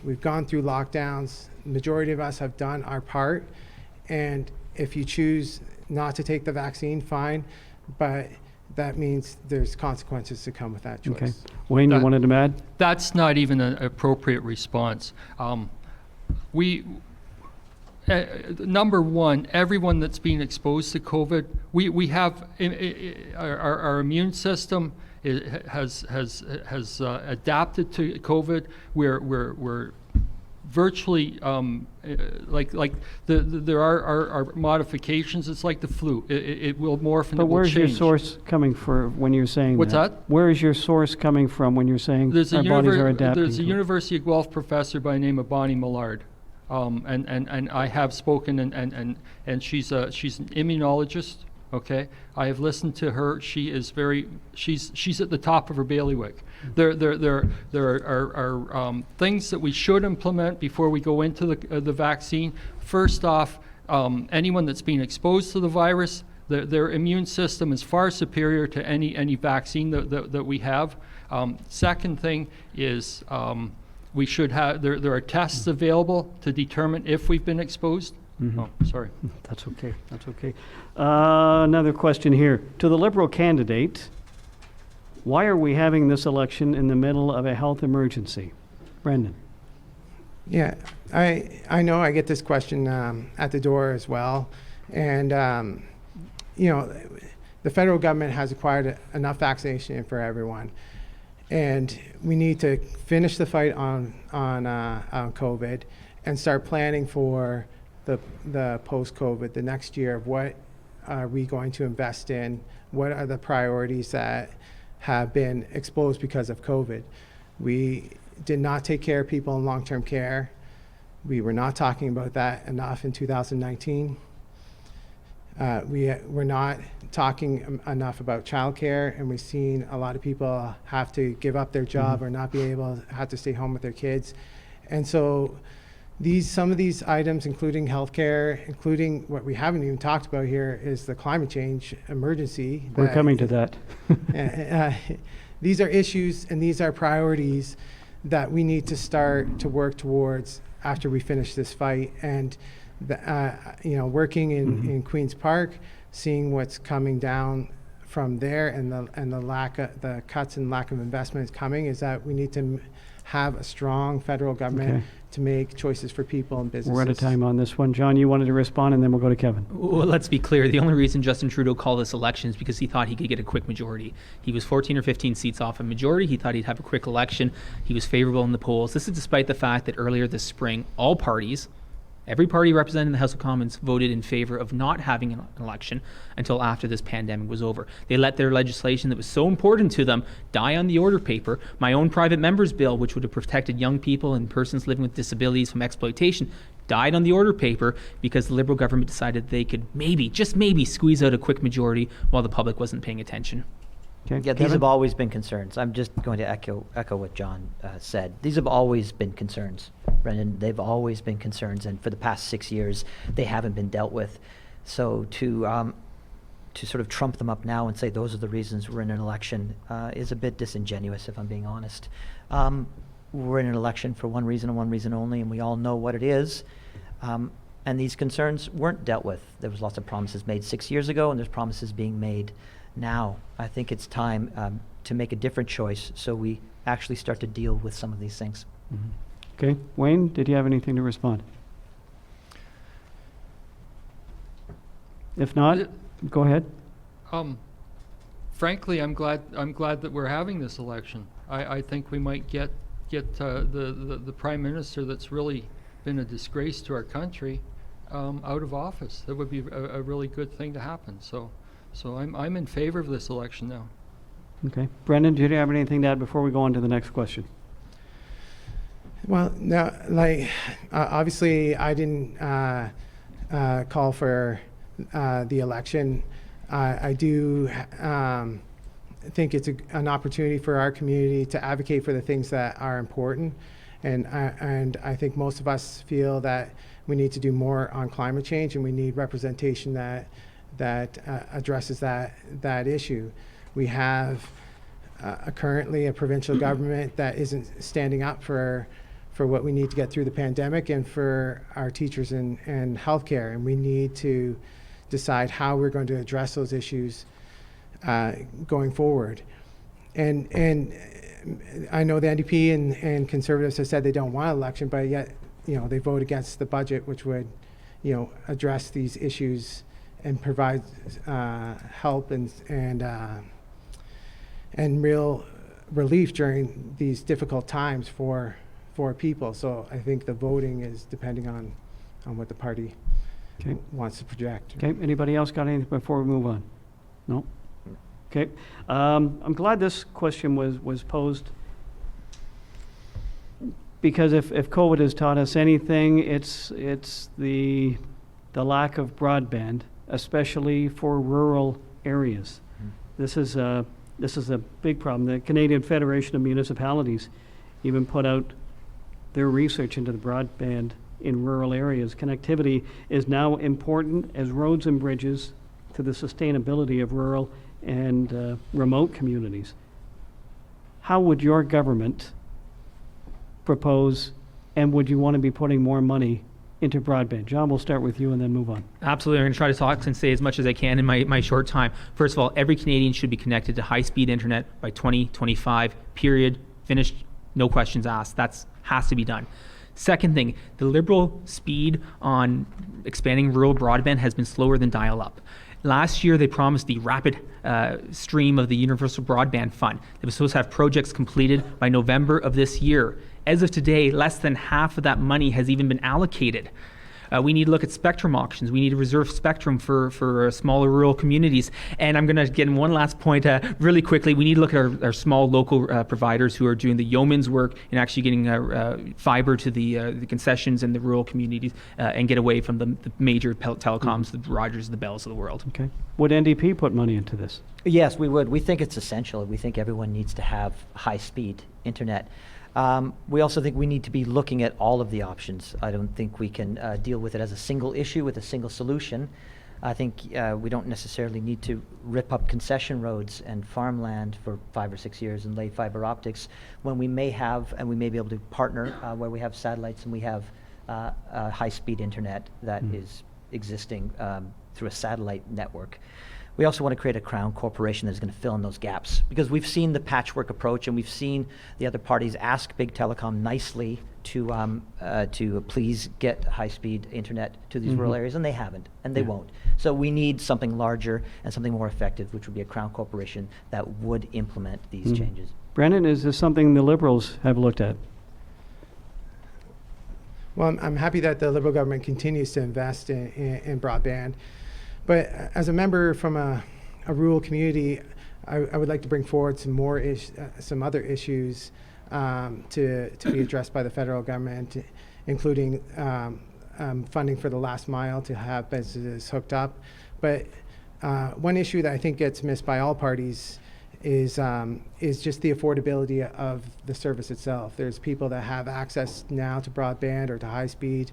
We've gone through lockdowns. The majority of us have done our part. And if you choose not to take the vaccine, fine. But that means there's consequences to come with that choice. Okay. Wayne, you That- wanted to add? That's not even an appropriate response. Number one, everyone that's been exposed to COVID, we have our immune system has adapted to COVID. We're virtually there are modifications. It's like the flu. It will morph and But it will where's your change. source coming from when you're saying What's that? Where is your source coming from when you're saying There's our bodies are adapting? There's a to it? University of Guelph professor by the name of Bonnie Millard, and I have spoken, and she's an immunologist. Okay, I have listened to her. She's at the top of her bailiwick. There are things that we should implement before we go into the vaccine. First off, anyone that's been exposed to the virus, their immune system is far superior to any vaccine that we have. Second thing is we should have there are tests available to determine if we've been exposed. Oh, sorry. That's okay. That's okay. Another question here. To the Liberal candidate, why are we having this election in the middle of a health emergency? Brendan. Yeah, I know I get this question at the door as well. And, the federal government has acquired enough vaccination for everyone. And we need to finish the fight on COVID and start planning for the post-COVID, the next year of what are we going to invest in, what are the priorities that have been exposed because of COVID. We did not take care of people in long-term care. We were not talking about that enough in 2019. We're not talking enough about childcare, and we've seen a lot of people have to give up their job or not be able to have to stay home with their kids. And so some of these items, including healthcare, including what we haven't even talked about here is the climate change emergency. We're coming to that. These are issues and these are priorities that we need to start to work towards after we finish this fight. And working in Queen's Park, seeing what's coming down from there, and the cuts and lack of investment is coming, is that we need to have a strong federal government Okay. to make choices for people and businesses. We're out of time on this one. John, you wanted to respond, and then we'll go to Kevin. Well, let's be clear. The only reason Justin Trudeau called this election is because he thought he could get a quick majority. He was 14 or 15 seats off a majority. He thought he'd have a quick election. He was favorable in the polls. This is despite the fact that earlier this spring, all parties, every party represented in the House of Commons, voted in favor of not having an election until after this pandemic was over. They let their legislation that was so important to them die on the order paper. My own private member's bill, which would have protected young people and persons living with disabilities from exploitation, died on the order paper because the Liberal government decided they could maybe, just maybe, squeeze out a quick majority while the public wasn't paying attention. Okay, Yeah, these Kevin? have always been concerns. I'm just going to echo what John said. These have always been concerns, Brendan. They've always been concerns, and for the past 6 years, they haven't been dealt with. So to sort of trump them up now and say those are the reasons we're in an election is a bit disingenuous, if I'm being honest. We're in an election for one reason and one reason only, and we all know what it is. And these concerns weren't dealt with. There was lots of promises made 6 years ago, and there's promises being made now. I think it's time to make a different choice so we actually start to deal with some of these things. Okay. Wayne, did you have anything to respond? If not, go ahead. Frankly, I'm glad that we're having this election. I think we might get the prime minister that's really been a disgrace to our country out of office. That would be a really good thing to happen. So I'm in favor of this election now. Okay. Brendan, do you have anything to add before we go on to the next question? Well, no, obviously I didn't call for the election. I do think it's an opportunity for our community to advocate for the things that are important. And I think most of us feel that we need to do more on climate change, and we need representation that addresses that issue. We have currently a provincial government that isn't standing up for what we need to get through the pandemic and for our teachers and healthcare, and we need to decide how we're going to address those issues going forward. And I know the NDP and Conservatives have said they don't want an election, but yet, they vote against the budget, which would, address these issues and provide help and real relief during these difficult times for people. So I think the voting is depending on what the party wants to project. Okay, anybody else got anything before we move on? No? Okay, I'm glad this question was posed, because if COVID has taught us anything, it's the lack of broadband, especially for rural areas. This is a big problem. The Canadian Federation of Municipalities even put out their research into the broadband in rural areas. Connectivity is now important as roads and bridges to the sustainability of rural and remote communities. How would your government propose, and would you want to be putting more money into broadband? John, we'll start with you and then move on. Absolutely. I'm going to try to talk and say as much as I can in my short time. First of all, every Canadian should be connected to high-speed internet by 2025, period, finished, no questions asked. That has to be done. Second thing, the Liberal speed on expanding rural broadband has been slower than dial-up. Last year, they promised the rapid stream of the Universal Broadband Fund. They were supposed to have projects completed by November of this year. As of today, less than half of that money has even been allocated. We need to look at spectrum auctions. We need to reserve spectrum for smaller rural communities. And I'm going to get in one last point really quickly. We need to look at our small local providers who are doing the yeoman's work and actually getting fiber to the concessions in the rural communities and get away from the major telecoms, the Rogers, the Bells of the world. Okay. Would NDP put money into this? Yes, we would. We think it's essential. We think everyone needs to have high-speed internet. We also think we need to be looking at all of the options. I don't think we can deal with it as a single issue with a single solution. I think we don't necessarily need to rip up concession roads and farmland for 5 or 6 years and lay fiber optics when we may have, and we may be able to partner where we have satellites and we have high-speed internet that is existing through a satellite network. We also want to create a crown corporation that's going to fill in those gaps, because we've seen the patchwork approach and we've seen the other parties ask big telecom nicely to please get high-speed internet to these rural areas, and they haven't, and they won't. So we need something larger and something more effective, which would be a crown corporation that would implement these changes. Brendan, is this something the Liberals have looked at? Well, I'm happy that the Liberal government continues to invest in broadband. But as a member from a rural community, I would like to bring forward some other issues to be addressed by the federal government, including funding for the last mile to have businesses hooked up. But one issue that I think gets missed by all parties is just the affordability of the service itself. There's people that have access now to broadband or to high speed,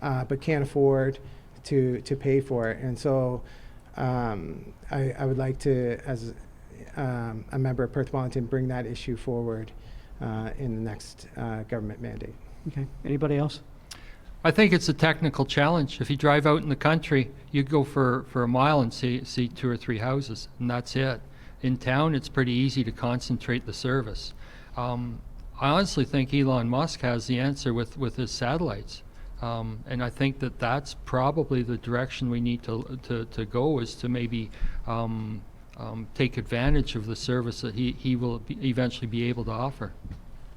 but can't afford to pay for it. And so I would like to, as a member of Perth-Wellington, bring that issue forward in the next government mandate. Okay. Anybody else? I think it's a technical challenge. If you drive out in the country, you go for a mile and see 2 or 3 houses, and that's it. In town, it's pretty easy to concentrate the service. I honestly think Elon Musk has the answer with his satellites. And I think that's probably the direction we need to go, is to maybe take advantage of the service that he will eventually be able to offer.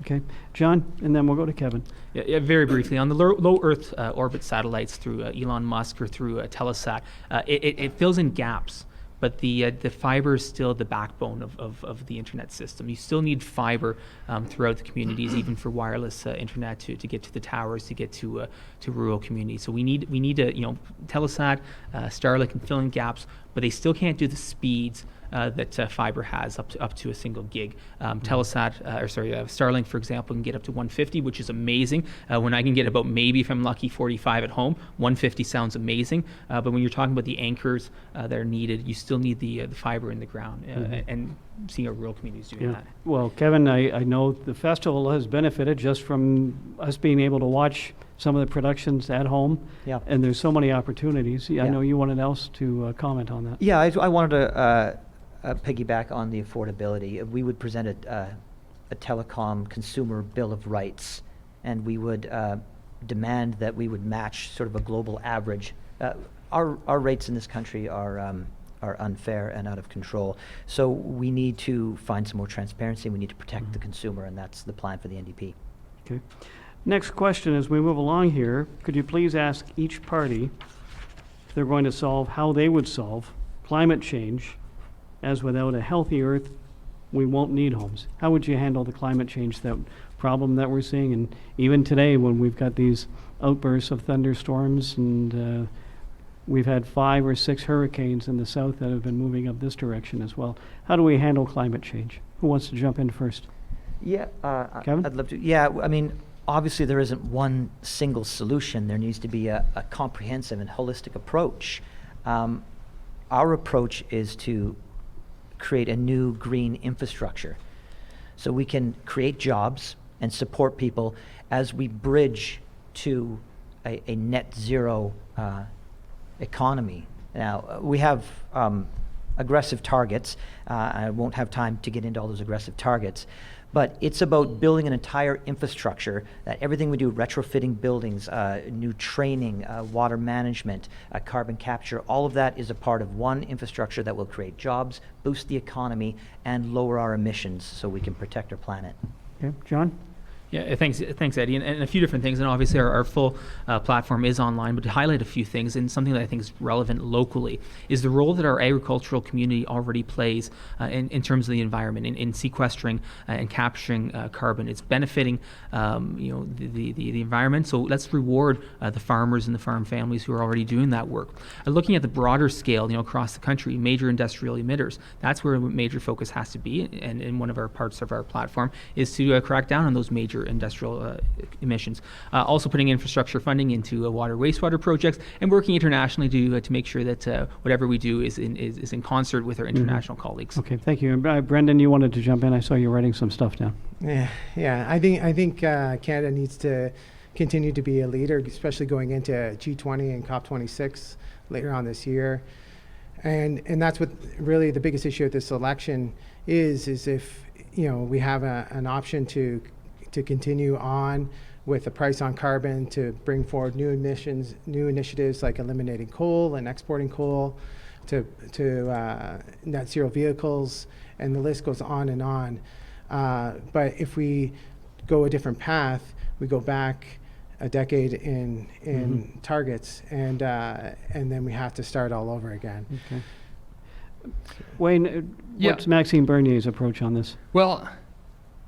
Okay. John, and then we'll go to Kevin. Yeah, very briefly, on the low Earth orbit satellites through Elon Musk or through Telesat, it fills in gaps. But the fiber is still the backbone of the internet system. You still need fiber throughout the communities, even for wireless internet to get to the towers, to get to rural communities. So we need to, Telesat, Starlink can fill in gaps, but they still can't do the speeds that fiber has up to a single gig. Starlink, for example, can get up to 150, which is amazing. When I can get about, maybe if I'm lucky, 45 at home, 150 sounds amazing. But when you're talking about the anchors that are needed, you still need the fiber in the ground, and seeing our rural communities doing that. Well, Kevin, I know the festival has benefited just from us being able to watch some of the productions at home. Yeah. And there's so many opportunities. I Yeah. know you wanted else to comment on that. Yeah, I wanted to piggyback on the affordability. We would present a telecom consumer bill of rights, and we would demand that we would match sort of a global average. Our rates in this country are unfair and out of control. So we need to find some more transparency. We need to protect the consumer, and that's the plan for the NDP. Okay. Next question, as we move along here, could you please ask each party if they're going to solve, how they would solve climate change, as without a healthy earth, we won't need homes. How would you handle the climate change problem that we're seeing? And even today, when we've got these outbursts of thunderstorms, and we've had 5 or 6 hurricanes in the south that have been moving up this direction as well. How do we handle climate change? Who wants to jump in first? Yeah, Kevin? I'd love to. Yeah, I mean, obviously there isn't one single solution. There needs to be a comprehensive and holistic approach. Our approach is to create a new green infrastructure so we can create jobs and support people as we bridge to a net zero economy. Now, we have aggressive targets. I won't have time to get into all those aggressive targets, but it's about building an entire infrastructure that everything we do, retrofitting buildings, new training, water management, carbon capture, all of that is a part of one infrastructure that will create jobs, boost the economy, and lower our emissions so we can protect our planet. Okay, John? Yeah, thanks, Eddie, and a few different things. And obviously, our full platform is online. But to highlight a few things, and something that I think is relevant locally, is the role that our agricultural community already plays in terms of the environment, in sequestering and capturing carbon. It's benefiting, the environment. So let's reward the farmers and the farm families who are already doing that work. Looking at the broader scale, across the country, major industrial emitters. That's where a major focus has to be. And in one of our parts of our platform is to crack down on those major industrial emissions. Also putting infrastructure funding into water wastewater projects and working internationally to make sure that whatever we do is in concert with our international colleagues. Okay, thank you. And Brendan, you wanted to jump in. I saw you writing some stuff down. Yeah. I think Canada needs to continue to be a leader, especially going into G20 and COP26 later on this year. And that's what really the biggest issue at this election is if we have an option to continue on with the price on carbon, to bring forward new initiatives like eliminating coal and exporting coal, to net zero vehicles, and the list goes on and on. But if we go a different path, we go back a decade in targets, and then we have to start all over again. Okay. Wayne, what's Maxime Bernier's approach on this? Well,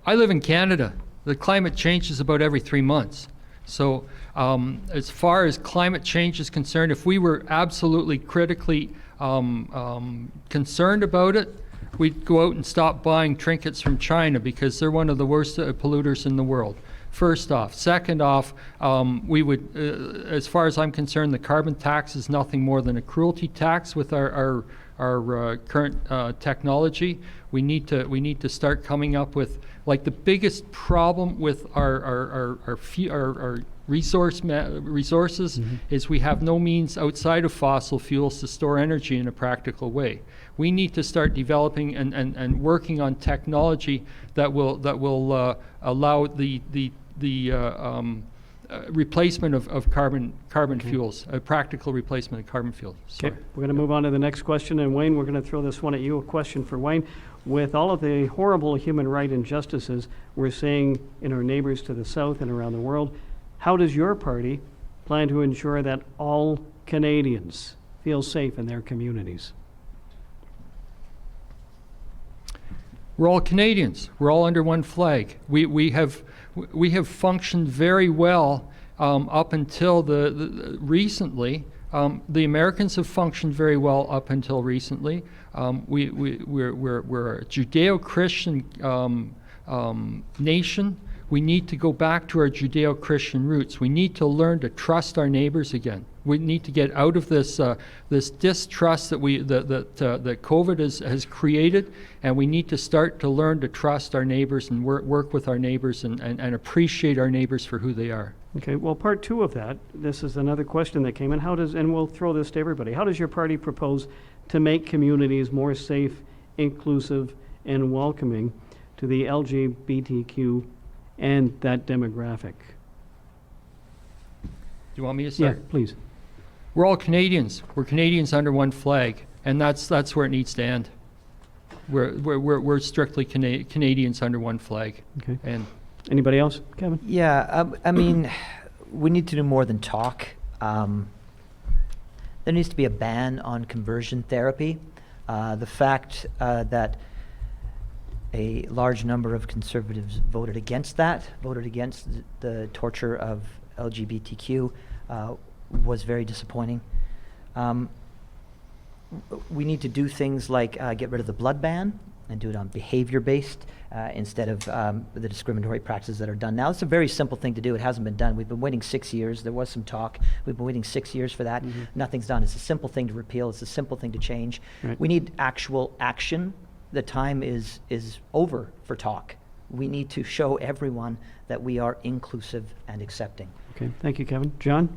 I live in Canada. The climate changes about every 3 months. So as far as climate change is concerned, if we were absolutely critically concerned about it, we'd go out and stop buying trinkets from China because they're one of the worst polluters in the world. First off. Second off, we would, as far as I'm concerned, the carbon tax is nothing more than a cruelty tax with our current technology. We need to start coming up with, like, the biggest problem with our resources is we have no means outside of fossil fuels to store energy in a practical way. We need to start developing and working on technology that will allow the replacement of carbon fuels, a practical replacement of carbon fuels. Okay, we're going to move on to the next question. And Wayne, we're going to throw this one at you, a question for Wayne. With all of the horrible human rights injustices we're seeing in our neighbors to the south and around the world, how does your party plan to ensure that all Canadians feel safe in their communities? We're all Canadians. We're all under one flag. We have functioned very well up until recently. The Americans have functioned very well up until recently. We're a Judeo-Christian nation. We need to go back to our Judeo-Christian roots. We need to learn to trust our neighbors again. We need to get out of this distrust that COVID has created, and we need to start to learn to trust our neighbors and work with our neighbors and appreciate our neighbors for who they are. Okay, well, part 2 of that, this is another question that came in. And we'll throw this to everybody, how does your party propose to make communities more safe inclusive, and welcoming to the LGBTQ and that demographic. Do you want me to Yeah, start? please. We're all Canadians. We're Canadians under one flag, and that's where it needs to end. We're strictly Canadians under one flag. Okay. And Anybody else? Kevin? Yeah, I mean, we need to do more than talk. There needs to be a ban on conversion therapy. The fact that a large number of conservatives voted against the torture of LGBTQ was very disappointing. We need to do things like get rid of the blood ban and do it on behavior-based instead of the discriminatory practices that are done now. It's a very simple thing to do. It hasn't been done. We've been waiting 6 years. There was some talk. We've been waiting 6 years for that. Nothing's done. It's a simple thing to repeal. It's a simple thing to change. Right. We need actual action. The time is over for talk. We need to show everyone that we are inclusive and accepting. Okay, thank you, Kevin. John?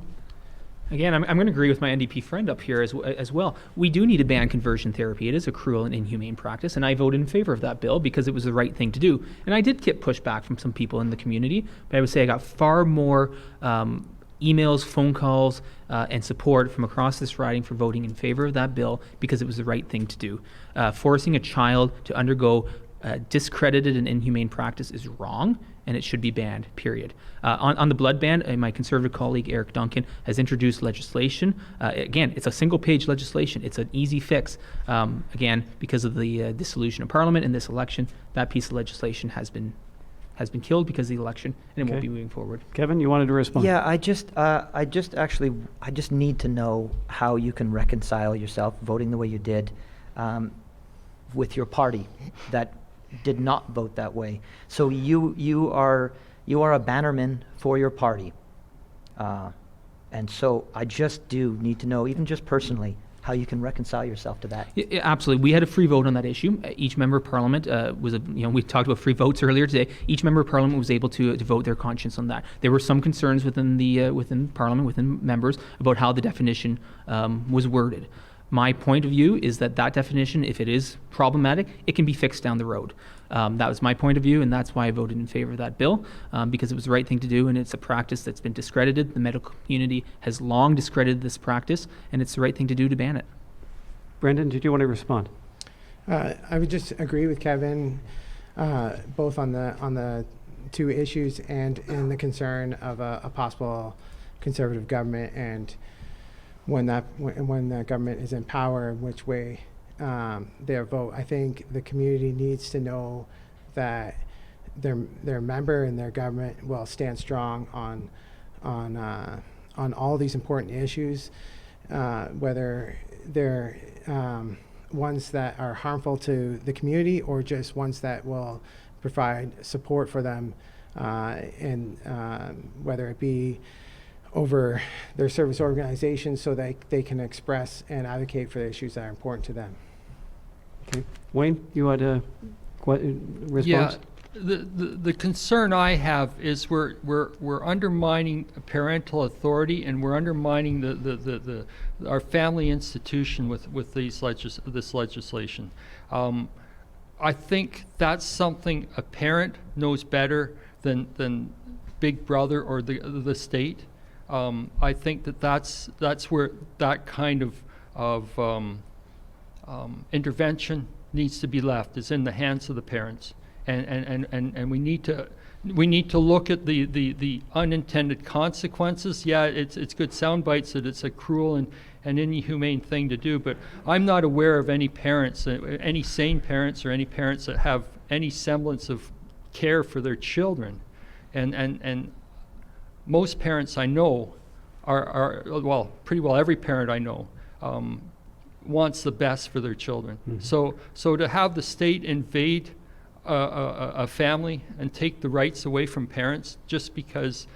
Again, I'm going to agree with my NDP friend up here as well. We do need to ban conversion therapy. It is a cruel and inhumane practice, and I voted in favor of that bill because it was the right thing to do. And I did get pushback from some people in the community, but I would say I got far more emails, phone calls, and support from across this riding for voting in favor of that bill because it was the right thing to do. Forcing a child to undergo discredited and inhumane practice is wrong, and it should be banned, period. On the blood ban, my Conservative colleague Eric Duncan has introduced legislation. Again, it's a single-page legislation. It's an easy fix. Again, because of the dissolution of Parliament in this election, that piece of legislation has been killed because of the election, and it won't Okay. be moving forward. Kevin, you wanted to respond? Yeah, I just need to know how you can reconcile yourself voting the way you did with your party that did not vote that way. So you are a bannerman for your party, and so I just do need to know, even just personally, how you can reconcile yourself to that. Yeah, absolutely. We had a free vote on that issue. Each member of Parliament we talked about free votes earlier today. Each member of Parliament was able to vote their conscience on that. There were some concerns within Parliament, within members, about how the definition was worded. My point of view is that definition, if it is problematic, it can be fixed down the road. That was my point of view, and that's why I voted in favor of that bill, because it was the right thing to do, and it's a practice that's been discredited. The medical community has long discredited this practice, and it's the right thing to do to ban it. Brendan, did you want to respond? I would just agree with Kevin, both on the two issues and in the concern of a possible Conservative government, and when the government is in power, which way their vote. I think the community needs to know that their member and their government will stand strong on all these important issues, whether they're ones that are harmful to the community or just ones that will provide support for them, and whether it be over their service organizations so that they can express and advocate for the issues that are important to them. Okay. Wayne, you had a response? yeah, the concern I have is we're undermining parental authority, and we're undermining our family institution with this legislation. I think that's something a parent knows better than Big Brother or the state. I think that's where that kind of intervention needs to be left, is in the hands of the parents, and we need to look at the unintended consequences. Yeah, it's good sound bites that it's a cruel and inhumane thing to do, but I'm not aware of any parents, any sane parents, or any parents that have any semblance of care for their children, and most parents I know are well, pretty well every parent I know wants the best for their children. Mm-hmm. So to have the state invade a family and take the rights away from parents just because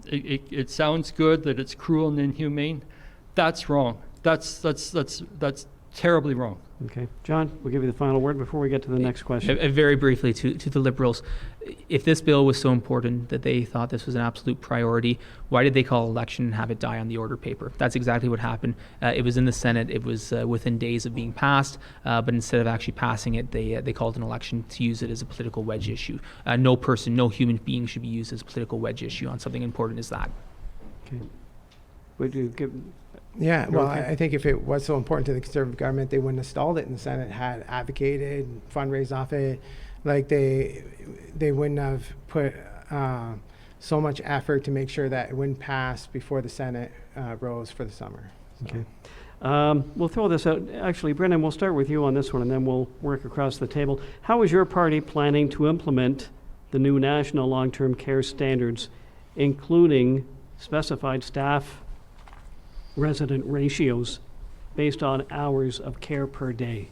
it sounds good that it's cruel and inhumane, that's wrong. That's terribly wrong. Okay. John, we'll give you the final word before we get to the next question. Very briefly to the Liberals, if this bill was so important that they thought this was an absolute priority, why did they call election and have it die on the order paper? That's exactly what happened. It was in the Senate. It was within days of being passed, but instead of actually passing it, they called an election to use it as a political wedge issue. No person, no human being should be used as a political wedge issue on something important as that. Okay. Would you give? Yeah, You're well, okay? I think if it was so important to the Conservative government, they wouldn't have stalled it in the Senate, had advocated, fundraised off it. Like they wouldn't have put so much effort to make sure that it wouldn't pass before the Senate rose for the summer. So. Okay. We'll throw this out. Actually, Brendan, we'll start with you on this one, and then we'll work across the table. How is your party planning to implement the new national long-term care standards, including specified staff resident ratios based on hours of care per day?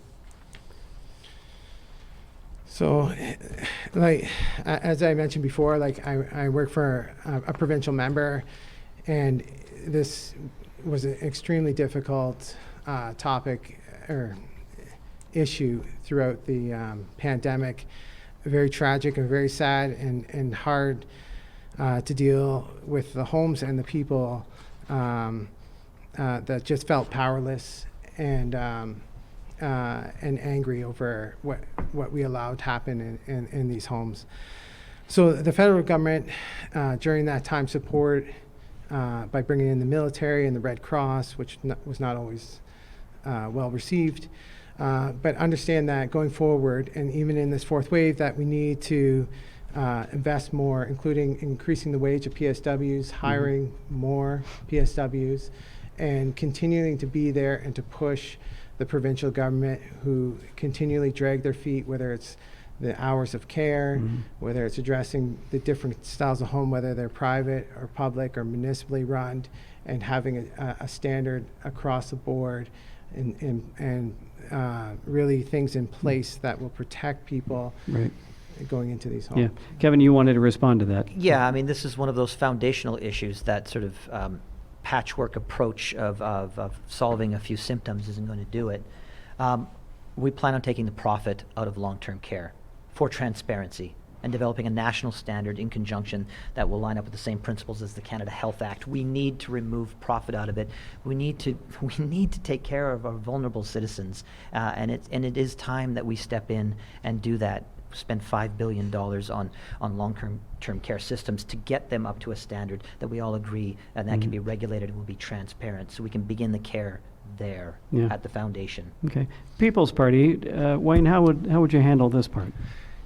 So, like, as I mentioned before, like I work for a provincial member, and this was an extremely difficult topic or issue throughout the pandemic. Very tragic and very sad and hard to deal with the homes and the people that just felt powerless and angry over what we allowed happen in these homes. So the federal government during that time support by bringing in the military and the Red Cross, which was not always well received, but understand that going forward, and even in this fourth wave, that we need to invest more, including increasing the wage of PSWs, hiring more PSWs, and continuing to be there and to push the provincial government, who continually drag their feet, whether it's the hours of care, whether it's addressing the different styles of home, whether they're private or public or municipally run, and having a standard across the board and really things in place that will protect people Right. going into these homes. Yeah. Kevin, you wanted to respond to that. Yeah, I mean, this is one of those foundational issues that sort of patchwork approach of solving a few symptoms isn't going to do it. We plan on taking the profit out of long-term care for transparency and developing a national standard in conjunction that will line up with the same principles as the Canada Health Act. We need to remove profit out of it. We need to take care of our vulnerable citizens, and it is time that we step in and do that. Spend $5 billion on long-term care systems to get them up to a standard that we all agree, and that can be regulated and will be transparent, so we can begin the care there at the foundation. Okay. People's Party, Wayne, how would you handle this part?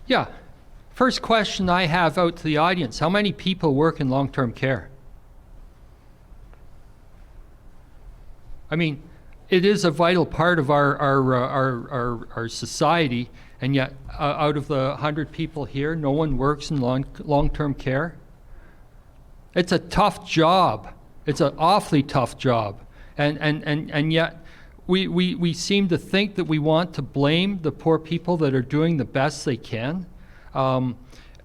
Yeah. First question I have out to the audience: how many people work in long-term care? I mean, it is a vital part of our society, and yet out of the 100 people here, no one works in long-term care. It's a tough job. It's an awfully tough job, and yet we seem to think that we want to blame the poor people that are doing the best they can.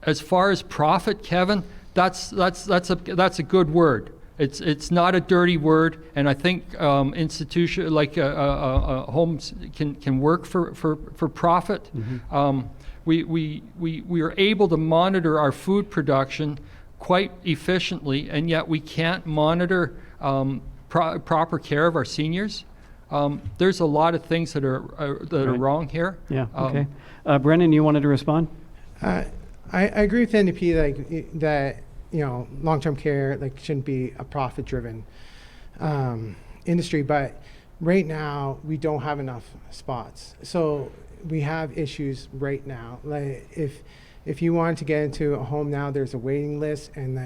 As far as profit, Kevin, that's a good word. It's not a dirty word, and I think institution like homes can work for profit. We are able to monitor our food production quite efficiently, and yet we can't monitor proper care of our seniors. There's a lot of things that are wrong here. Yeah. Okay. Brendan, you wanted to respond? I agree with NDP that long-term care shouldn't be a profit-driven industry, but right now we don't have enough spots. So we have issues right now. Like if you want to get into a home now, there's a waiting list, and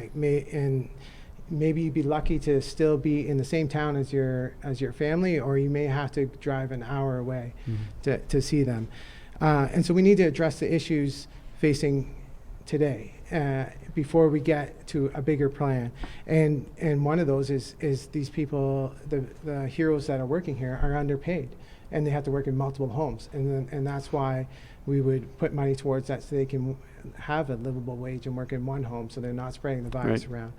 maybe you'd be lucky to still be in the same town as your family, or you may have to drive an hour away to see them. And so we need to address the issues facing today before we get to a bigger plan. And one of those is these people, the heroes that are working here, are underpaid, and they have to work in multiple homes. And that's why we would put money towards that, so they can have a livable wage and work in one home, so they're not spreading the virus around.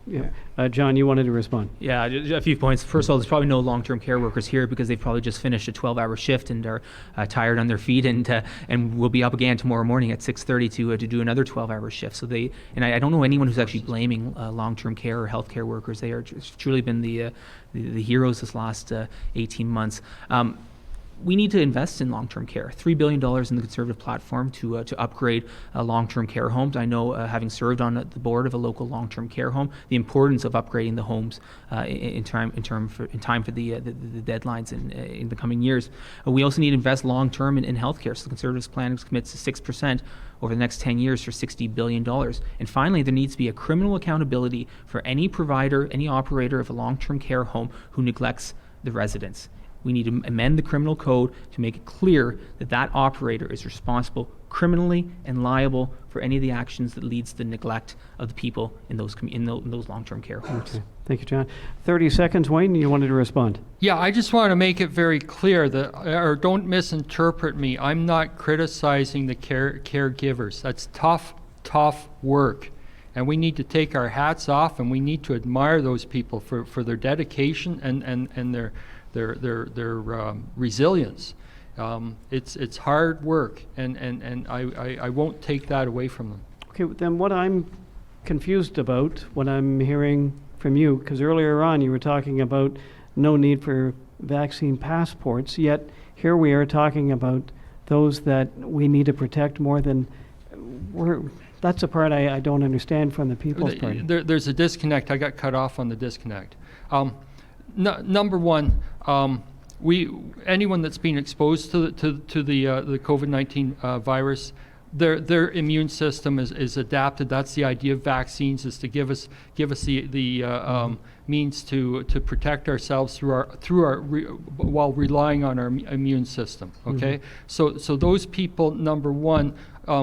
Yeah. John, you wanted to respond. Yeah, a few points. First of all, there's probably no long-term care workers here because they've probably just finished a 12-hour shift and are tired on their feet, and will be up again tomorrow morning at 6:30 to do another 12-hour shift. So I don't know anyone who's actually blaming long-term care or healthcare workers. They are truly been the heroes this last 18 months. We need to invest in long-term care. $3 billion in the Conservative platform to upgrade long-term care homes. I know, having served on the board of a local long-term care home, the importance of upgrading the homes in time for the deadlines in the coming years. We also need to invest long-term in healthcare. So the Conservatives plan commits to 6% over the next 10 years for $60 billion. And finally, there needs to be a criminal accountability for any provider, any operator of a long-term care home who neglects the residents. We need to amend the criminal code to make it clear that that operator is responsible criminally and liable for any of the actions that leads to the neglect of the people in those long-term care homes. Okay. Thank you, John. 30 seconds, Wayne, you wanted to respond. Yeah, I just want to make it very clear that, or don't misinterpret me, I'm not criticizing the caregivers. That's tough work. And we need to take our hats off, and we need to admire those people for their dedication and their resilience. It's hard work, and I won't take that away from them. Okay, then what I'm confused about, what I'm hearing from you, because earlier on you were talking about no need for vaccine passports, yet here we are talking about those that we need to protect more than that's the part I don't understand from the People's Party. There's a disconnect. I got cut off on the disconnect. Number one, anyone that's been exposed to the COVID-19 virus, their immune system is adapted. That's the idea of vaccines, is to give us the means to protect ourselves while relying on our immune system. Okay, so those people, number one,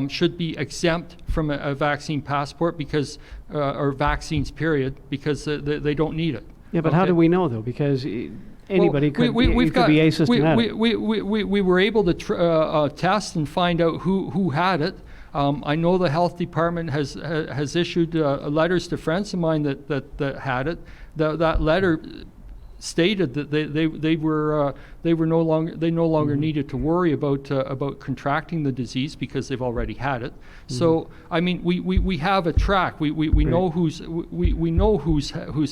should be exempt from a vaccine passport because or vaccines period, because they don't need it. Yeah, but how do we know though? Because anybody could be asymptomatic. We were able to test and find out who had it. I know the health department has issued letters to friends of mine that had it. That letter stated that they no longer needed to worry about contracting the disease because they've already had it. So I mean, we have a track. We know who's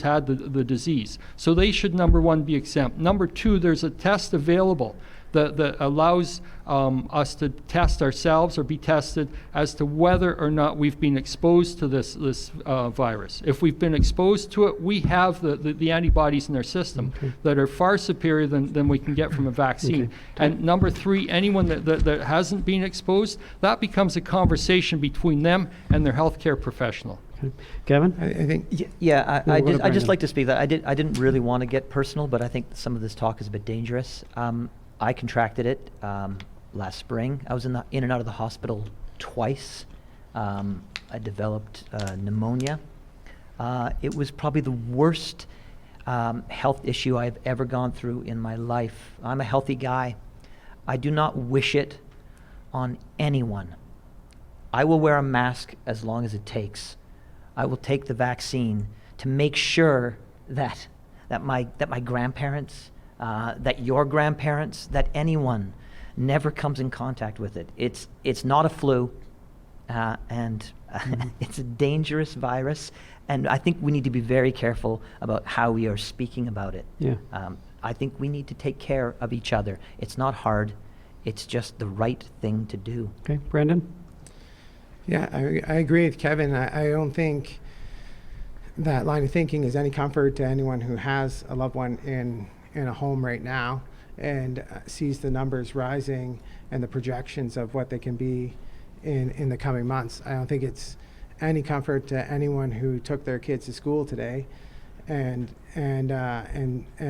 had the disease. So they should, number one, be exempt. Number two, there's a test available that allows us to test ourselves or be tested as to whether or not we've been exposed to this virus. If we've been exposed to it, we have the antibodies in our system that are far superior than we can get from a vaccine. And number three, anyone that hasn't been exposed, that becomes a conversation between them and their healthcare professional. Kevin? I think I just like to speak that I didn't really want to get personal, but I think some of this talk is a bit dangerous. I contracted it last spring. I was in and out of the hospital twice. I developed pneumonia. It was probably the worst health issue I've ever gone through in my life. I'm a healthy guy. I do not wish it on anyone. I will wear a mask as long as it takes. I will take the vaccine to make sure that my grandparents, that your grandparents, that anyone never comes in contact with it. It's not a flu, and it's a dangerous virus, and I think we need to be very careful about how we are speaking about it. Yeah. I think we need to take care of each other. It's not hard. It's just the right thing to do. Okay, Brandon? Yeah, I agree with Kevin. I don't think that line of thinking is any comfort to anyone who has a loved one in a home right now and sees the numbers rising and the projections of what they can be in the coming months. I don't think it's any comfort to anyone who took their kids to school today and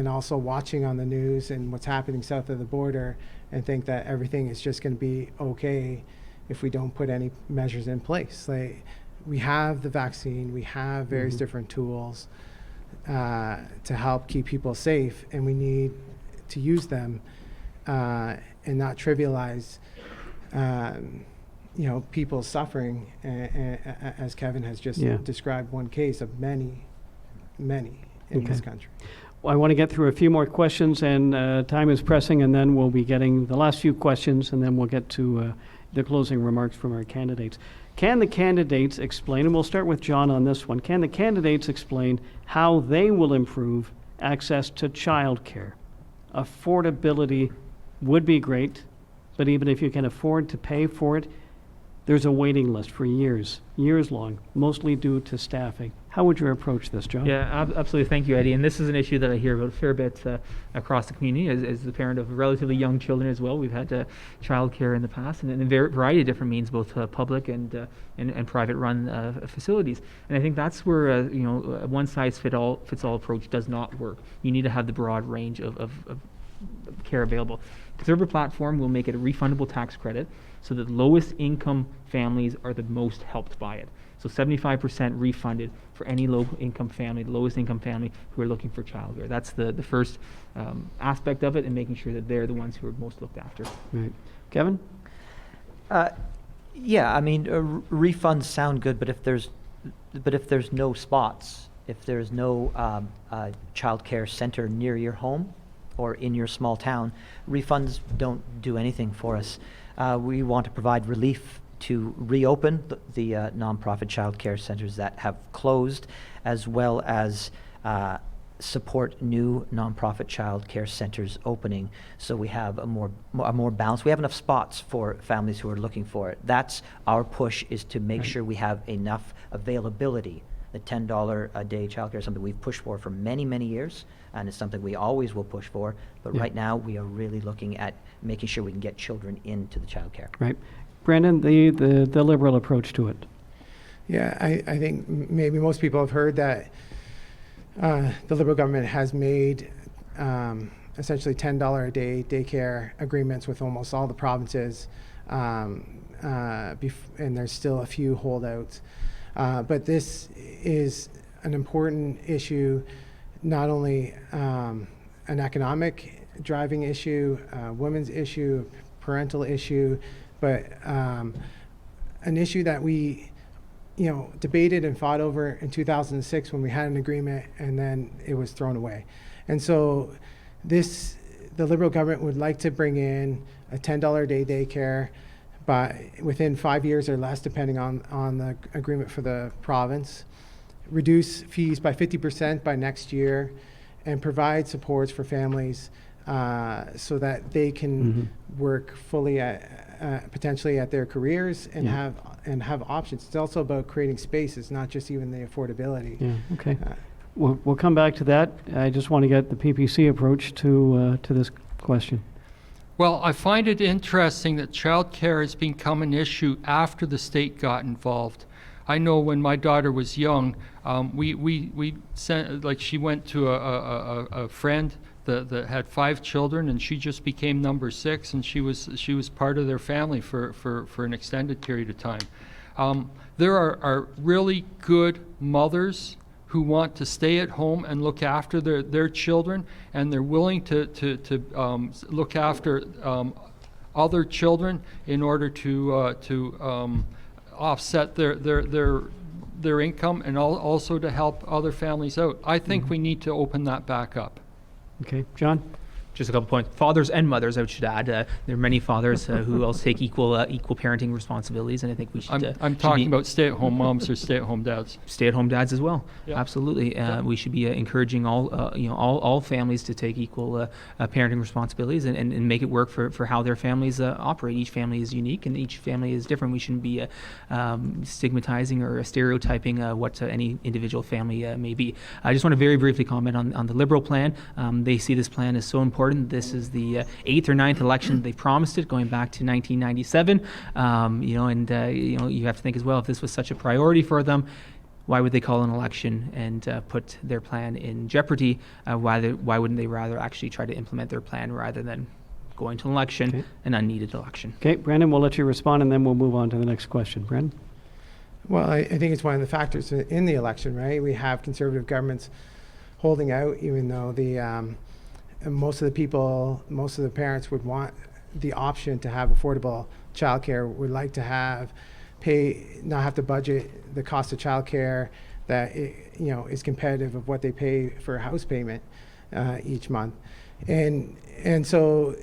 also watching on the news and what's happening south of the border and think that everything is just going to be okay if we don't put any measures in place. Like, we have the vaccine, we have various different tools to help keep people safe, and we need to use them and not trivialize people's suffering, as Kevin has just described one case of many many in this Okay. country. Well, I want to get through a few more questions, and time is pressing, and then we'll be getting the last few questions, and then we'll get to the closing remarks from our candidates. Can the candidates explain, and we'll start with John on this one, can the candidates explain how they will improve access to childcare? Affordability would be great, but even if you can afford to pay for it, there's a waiting list for years long, mostly due to staffing. How would you approach this, John? Yeah, absolutely. Thank you, Eddie. And this is an issue that I hear about a fair bit across the community as the parent of relatively young children as well. We've had childcare in the past and in a variety of different means, both public and private run facilities. And I think that's where a one-size-fits-all approach does not work. You need to have the broad range of care available. Conservative platform will make it a refundable tax credit so that lowest income families are the most helped by it. So 75% refunded for any low income family, the lowest income family who are looking for childcare. That's the first aspect of it, and making sure that they're the ones who are most looked after. Right. Kevin? Yeah, I mean, refunds sound good, but if there's no spots, if there's no childcare center near your home or in your small town, refunds don't do anything for us. We want to provide relief to reopen the nonprofit child care centers that have closed, as well as support new nonprofit child care centers opening, so we have a more balance. We have enough spots for families who are looking for it. That's our push, is to make sure we have enough availability. The $10 a day childcare is something we've pushed for many, many years, and it's something we always will push for. But right now, we are really looking at making sure we can get children into the childcare. Right. Brandon, the Liberal approach to it. Yeah, I think maybe most people have heard that the Liberal government has made essentially $10 a day daycare agreements with almost all the provinces, and there's still a few holdouts. But this is an important issue, not only an economic driving issue, women's issue, parental issue, but an issue that we debated and fought over in 2006 when we had an agreement, and then it was thrown away. And so the Liberal government would like to bring in a $10 a day daycare, but within 5 years or less, depending on the agreement for the province, reduce fees by 50% by next year, and provide supports for families so that they can work fully potentially at their careers and have options. It's also about creating spaces, not just even the affordability. Yeah. Okay. We'll come back to that. I just want to get the PPC approach to this question. Well, I find it interesting that childcare has become an issue after the state got involved. I know when my daughter was young, we sent, like, she went to a friend that had 5 children, and she just became number 6, and she was part of their family for an extended period of time. There are really good mothers who want to stay at home and look after their children, and they're willing to look after other children in order to offset their income, and also to help other families out. I think we need to open that back up. Okay, John? Just a couple points. Fathers and mothers, I should add. There are many fathers who also take equal parenting responsibilities, and I think we should. I'm talking about stay-at-home moms or stay-at-home dads. Stay-at-home dads as well. Yeah. Absolutely. We should be encouraging all families to take equal parenting responsibilities and make it work for how their families operate. Each family is unique, and each family is different. We shouldn't be stigmatizing or stereotyping what any individual family may be. I just want to very briefly comment on the Liberal plan. They see this plan as so important. This is the 8th or 9th election they promised it, going back to 1997. You have to think as well, if this was such a priority for them, why would they call an election and put their plan in jeopardy? Why wouldn't they rather actually try to implement their plan rather than going to an election, an unneeded election? Okay, Brandon, we'll let you respond, and then we'll move on to the next question. Brandon? Well, I think it's one of the factors in the election, right? We have Conservative governments holding out, even though most of the parents would want the option to have affordable childcare, would like to not have to budget the cost of childcare, that is competitive of what they pay for a house payment each month, and so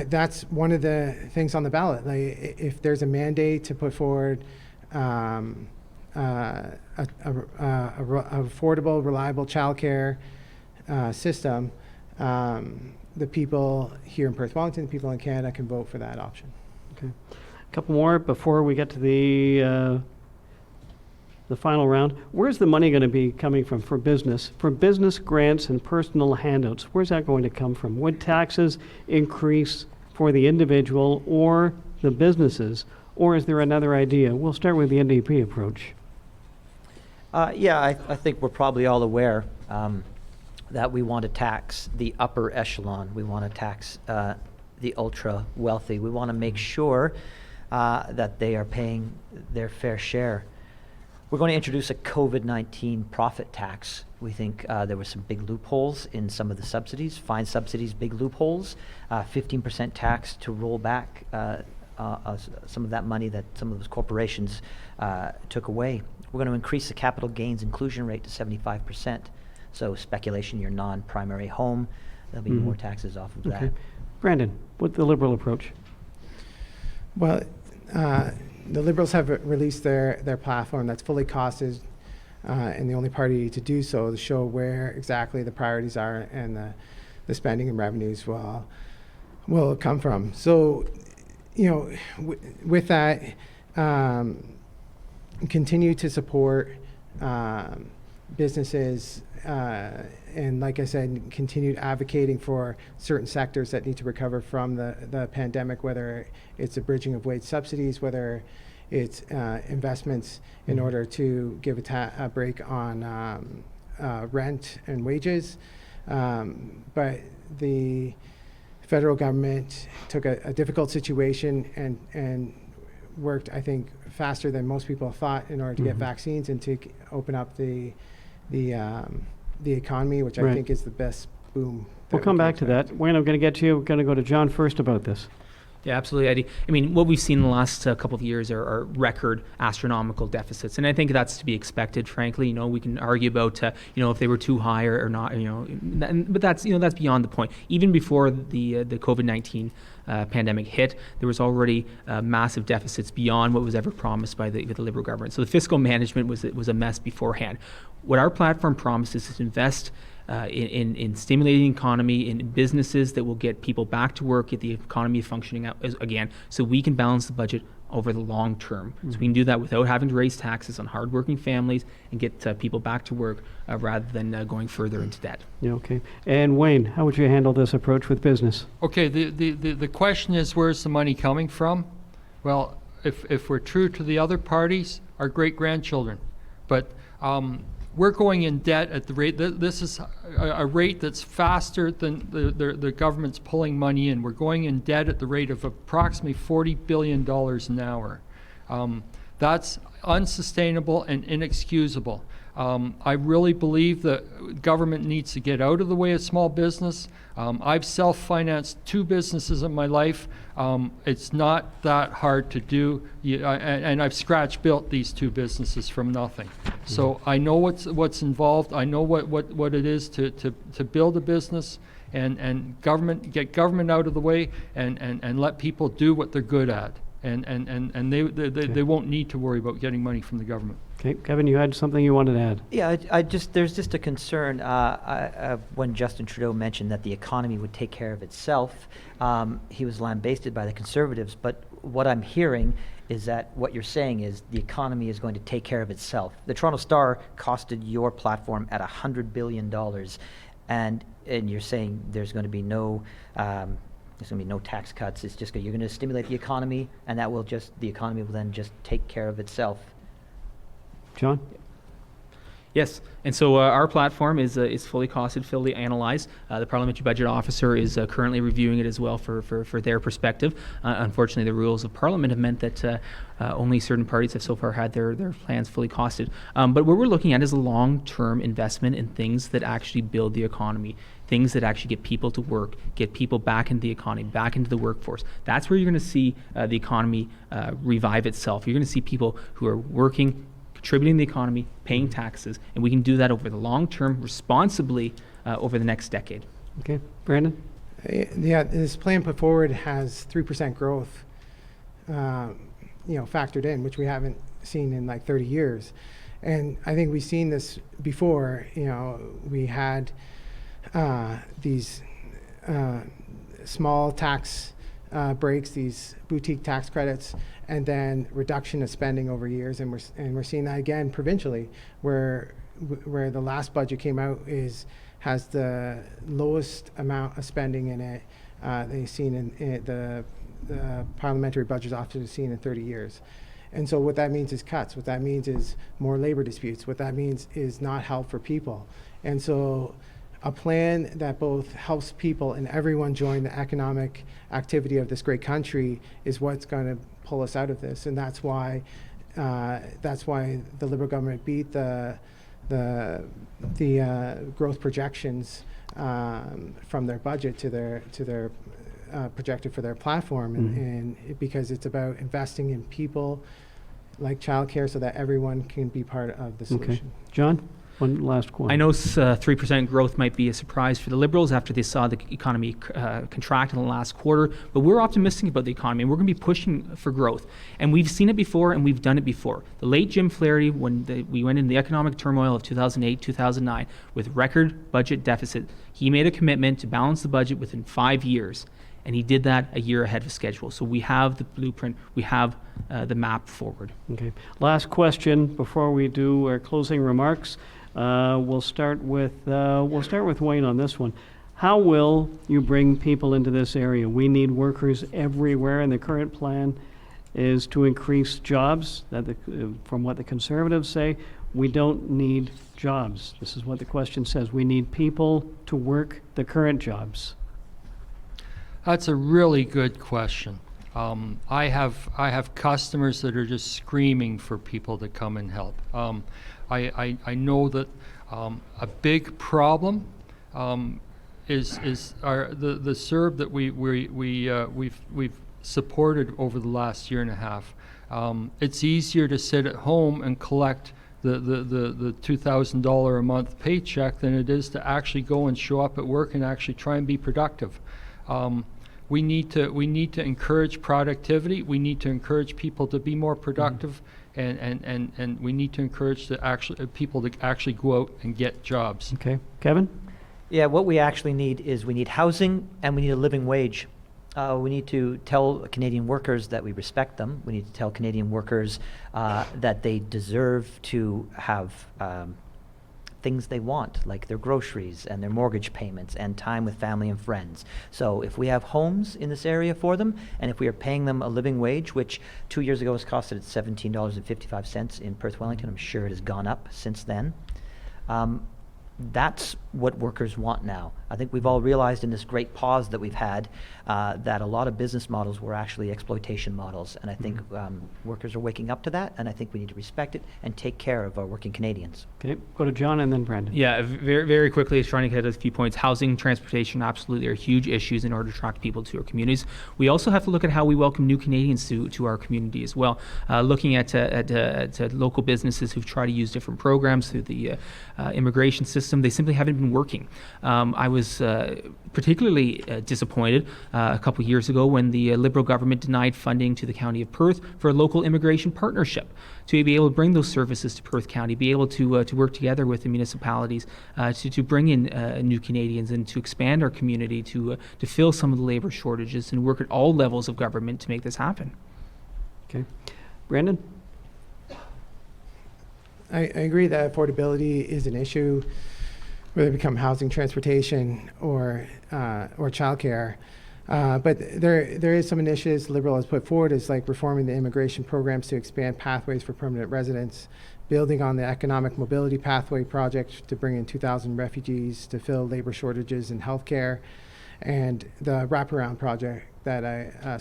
that's one of the things on the ballot. Like, if there's a mandate to put forward affordable, reliable childcare system, the people here in Perth-Wellington, the people in Canada can vote for that option. Okay. A couple more before we get to the final round. Where's the money going to be coming from for business? For business grants and personal handouts, where's that going to come from? Would taxes increase for the individual or the businesses, or is there another idea? We'll start with the NDP approach. I think we're probably all aware that we want to tax the upper echelon. We want to tax the ultra wealthy. We want to make sure that they are paying their fair share. We're going to introduce a COVID-19 profit tax. We think there were some big loopholes in some of the subsidies, fine subsidies, big loopholes, 15% tax to roll back some of that money that some of those corporations took away. We're going to increase the capital gains inclusion rate to 75%. So speculation, your non-primary home, there'll be more taxes off of that. Brandon, what's the Liberal approach? Well, the Liberals have released their platform that's fully costed, and the only party to do so to show where exactly the priorities are and the spending and revenues will come from. So, with that, continue to support businesses, and like I said, continue advocating for certain sectors that need to recover from the pandemic, whether it's a bridging of wage subsidies, whether it's investments in order to give a break on rent and wages. But the federal government took a difficult situation and worked, I think, faster than most people thought in order to get vaccines and to open up the economy, which I think is the best boom. We'll come back to that. Wayne, I'm going to get to you. We're going to go to John first about this. Yeah, absolutely, Eddie. I mean, what we've seen in the last couple of years are record astronomical deficits, and I think that's to be expected. Frankly, we can argue about if they were too high or not. But that's that's beyond the point. Even before the COVID-19 pandemic hit, there was already massive deficits beyond what was ever promised by the Liberal government. So the fiscal management was a mess beforehand. What our platform promises is to invest in stimulating the economy, in businesses that will get people back to work, get the economy functioning again, so we can balance the budget over the long term. So we can do that without having to raise taxes on hardworking families and get people back to work rather than going further into debt. Yeah, okay. And Wayne, how would you handle this approach with business? Okay, the question is, where's the money coming from? Well, if we're true to the other parties, our great-grandchildren. But we're going in debt at the rate, this is a rate that's faster than the government's pulling money in. We're going in debt at the rate of approximately $40 billion an hour. That's unsustainable and inexcusable. I really believe that government needs to get out of the way of small business. I've self-financed 2 businesses in my life. It's not that hard to do, and I've scratch-built these 2 businesses from nothing. So I know what's involved. I know what it is to build a business, and get government out of the way, and let people do what they're good at, and they won't need to worry about getting money from the government. Okay, Kevin, you had something you wanted to add? Yeah, there's just a concern when Justin Trudeau mentioned that the economy would take care of itself. He was lambasted by the Conservatives, but what I'm hearing is that what you're saying is the economy is going to take care of itself. The Toronto Star costed your platform at $100 billion, and you're saying there's going to be no tax cuts. It's just you're going to stimulate the economy, and the economy will then just take care of itself. John? Yes, and so our platform is fully costed, fully analyzed. The Parliamentary Budget Officer is currently reviewing it as well for their perspective. Unfortunately, the rules of Parliament have meant that only certain parties have so far had their plans fully costed. But what we're looking at is a long-term investment in things that actually build the economy, things that actually get people to work, get people back into the economy, back into the workforce. That's where you're going to see the economy revive itself. You're going to see people who are working, contributing to the economy, paying taxes, and we can do that over the long term, responsibly, over the next decade. Okay, Brandon? Yeah, this plan put forward has 3% growth, factored in, which we haven't seen in like 30 years. And I think we've seen this before. We had these small tax breaks, these boutique tax credits, and then reduction of spending over years. And we're seeing that again provincially, where the last budget came out has the lowest amount of spending in it they've seen in the parliamentary budget often seen in 30 years. And so what that means is cuts. What that means is more labor disputes. What that means is not help for people. And so a plan that both helps people and everyone join the economic activity of this great country is what's going to pull us out of this. And that's why the Liberal government beat the growth projections from their budget to their projected for their platform, and because it's about investing in people like childcare so that everyone can be part of the solution. Okay. John, one last question. I know 3% growth might be a surprise for the Liberals after they saw the economy contract in the last quarter, but we're optimistic about the economy, and we're going to be pushing for growth. And we've seen it before, and we've done it before. The late Jim Flaherty, when we went into the economic turmoil of 2008, 2009, with record budget deficit, he made a commitment to balance the budget within 5 years. And he did that a year ahead of schedule. So we have the blueprint, we have the map forward. Okay. Last question before we do our closing remarks. We'll start with Wayne on this one. How will you bring people into this area? We need workers everywhere, and the current plan is to increase jobs. From what the Conservatives say, we don't need jobs. This is what the question says. We need people to work the current jobs. That's a really good question. I have customers that are just screaming for people to come and help. I know that a big problem is the CERB that we've supported over the last year and a half. It's easier to sit at home and collect the $2,000 a month paycheck than it is to actually go and show up at work and actually try and be productive. We need to encourage productivity. We need to encourage people to be more productive, and we need to encourage people to actually go out and get jobs. Okay, Kevin? Yeah, what we actually need is we need housing and we need a living wage. We need to tell Canadian workers that we respect them. We need to tell Canadian workers that they deserve to have things they want, like their groceries and their mortgage payments and time with family and friends. So if we have homes in this area for them, and if we are paying them a living wage, which 2 years ago was costed at $17.55 in Perth-Wellington, I'm sure it has gone up since then. That's what workers want now. I think we've all realized in this great pause that we've had that a lot of business models were actually exploitation models. And I think workers are waking up to that, and I think we need to respect it and take care of our working Canadians. Okay, go to John and then Brandon. Yeah, very, very quickly, trying to hit a few points. Housing, transportation, absolutely are huge issues in order to attract people to our communities. We also have to look at how we welcome new Canadians to our community as well. Looking at local businesses who've tried to use different programs through the immigration system, they simply haven't been working. I was particularly disappointed a couple years ago when the Liberal government denied funding to the County of Perth for a local immigration partnership to be able to bring those services to Perth County, be able to work together with the municipalities to bring in new Canadians and to expand our community, to fill some of the labor shortages and work at all levels of government to make this happen. Okay. Brandon? I agree that affordability is an issue, whether it become housing, transportation, or childcare. But there is some initiatives Liberal has put forward, is like reforming the immigration programs to expand pathways for permanent residents, building on the economic mobility pathway project to bring in 2,000 refugees to fill labor shortages in healthcare, and the wraparound project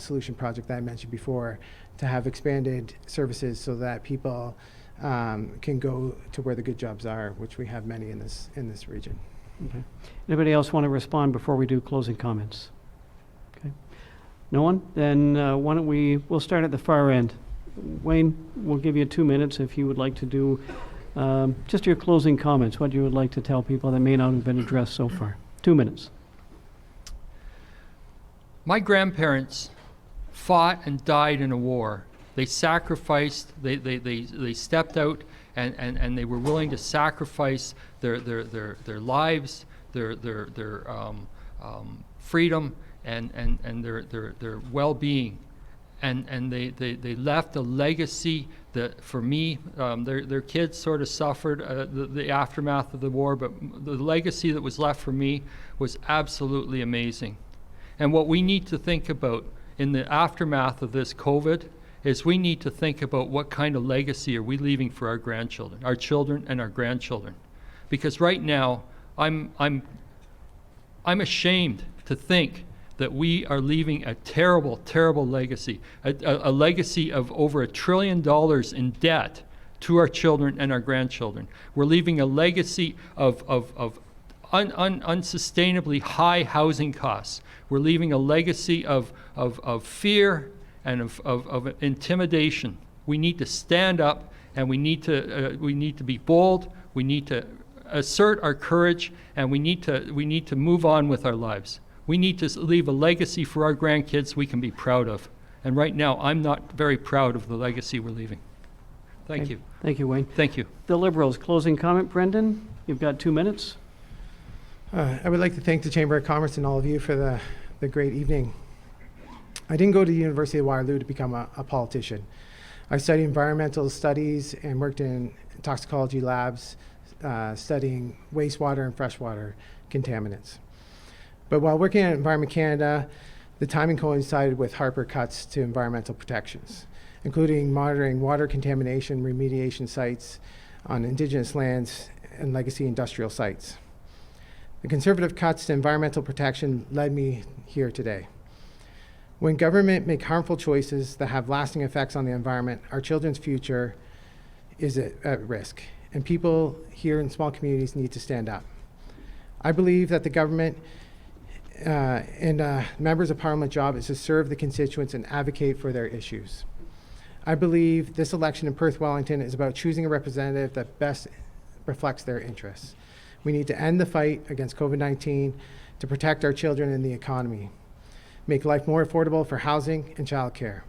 solution project that I mentioned before, to have expanded services so that people can go to where the good jobs are, which we have many in this region. Okay. Anybody else want to respond before we do closing comments? Okay. No one? Then why don't we'll start at the far end. Wayne, we'll give you 2 minutes if you would like to do just your closing comments, what you would like to tell people that may not have been addressed so far. 2 minutes. My grandparents fought and died in a war. They sacrificed, they stepped out and they were willing to sacrifice their lives, their freedom and their well-being. And they left a legacy that, for me, their kids sort of suffered the aftermath of the war, but the legacy that was left for me was absolutely amazing. And what we need to think about in the aftermath of this COVID is we need to think about what kind of legacy are we leaving for our grandchildren, our children and our grandchildren. Because right now, I'm ashamed to think that we are leaving a terrible, terrible legacy, a legacy of over $1 trillion in debt to our children and our grandchildren. We're leaving a legacy of unsustainably high housing costs. We're leaving a legacy of fear and of intimidation. We need to stand up, and we need to be bold. We need to assert our courage, and we need to move on with our lives. We need to leave a legacy for our grandkids we can be proud of. And right now, I'm not very proud of the legacy we're leaving. Thank you. Thank you, Wayne. Thank you. The Liberals, closing comment. Brendan, you've got 2 minutes. I would like to thank the Chamber of Commerce and all of you for the great evening. I didn't go to the University of Waterloo to become a politician. I studied environmental studies and worked in toxicology labs studying wastewater and freshwater contaminants. But while working at Environment Canada, the timing coincided with Harper cuts to environmental protections, including monitoring water contamination remediation sites on Indigenous lands and legacy industrial sites. The Conservative cuts to environmental protection led me here today. When government make harmful choices that have lasting effects on the environment, our children's future is at risk, and people here in small communities need to stand up. I believe that the government and members of Parliament job is to serve the constituents and advocate for their issues. I believe this election in Perth-Wellington is about choosing a representative that best reflects their interests. We need to end the fight against COVID-19 to protect our children and the economy, make life more affordable for housing and childcare,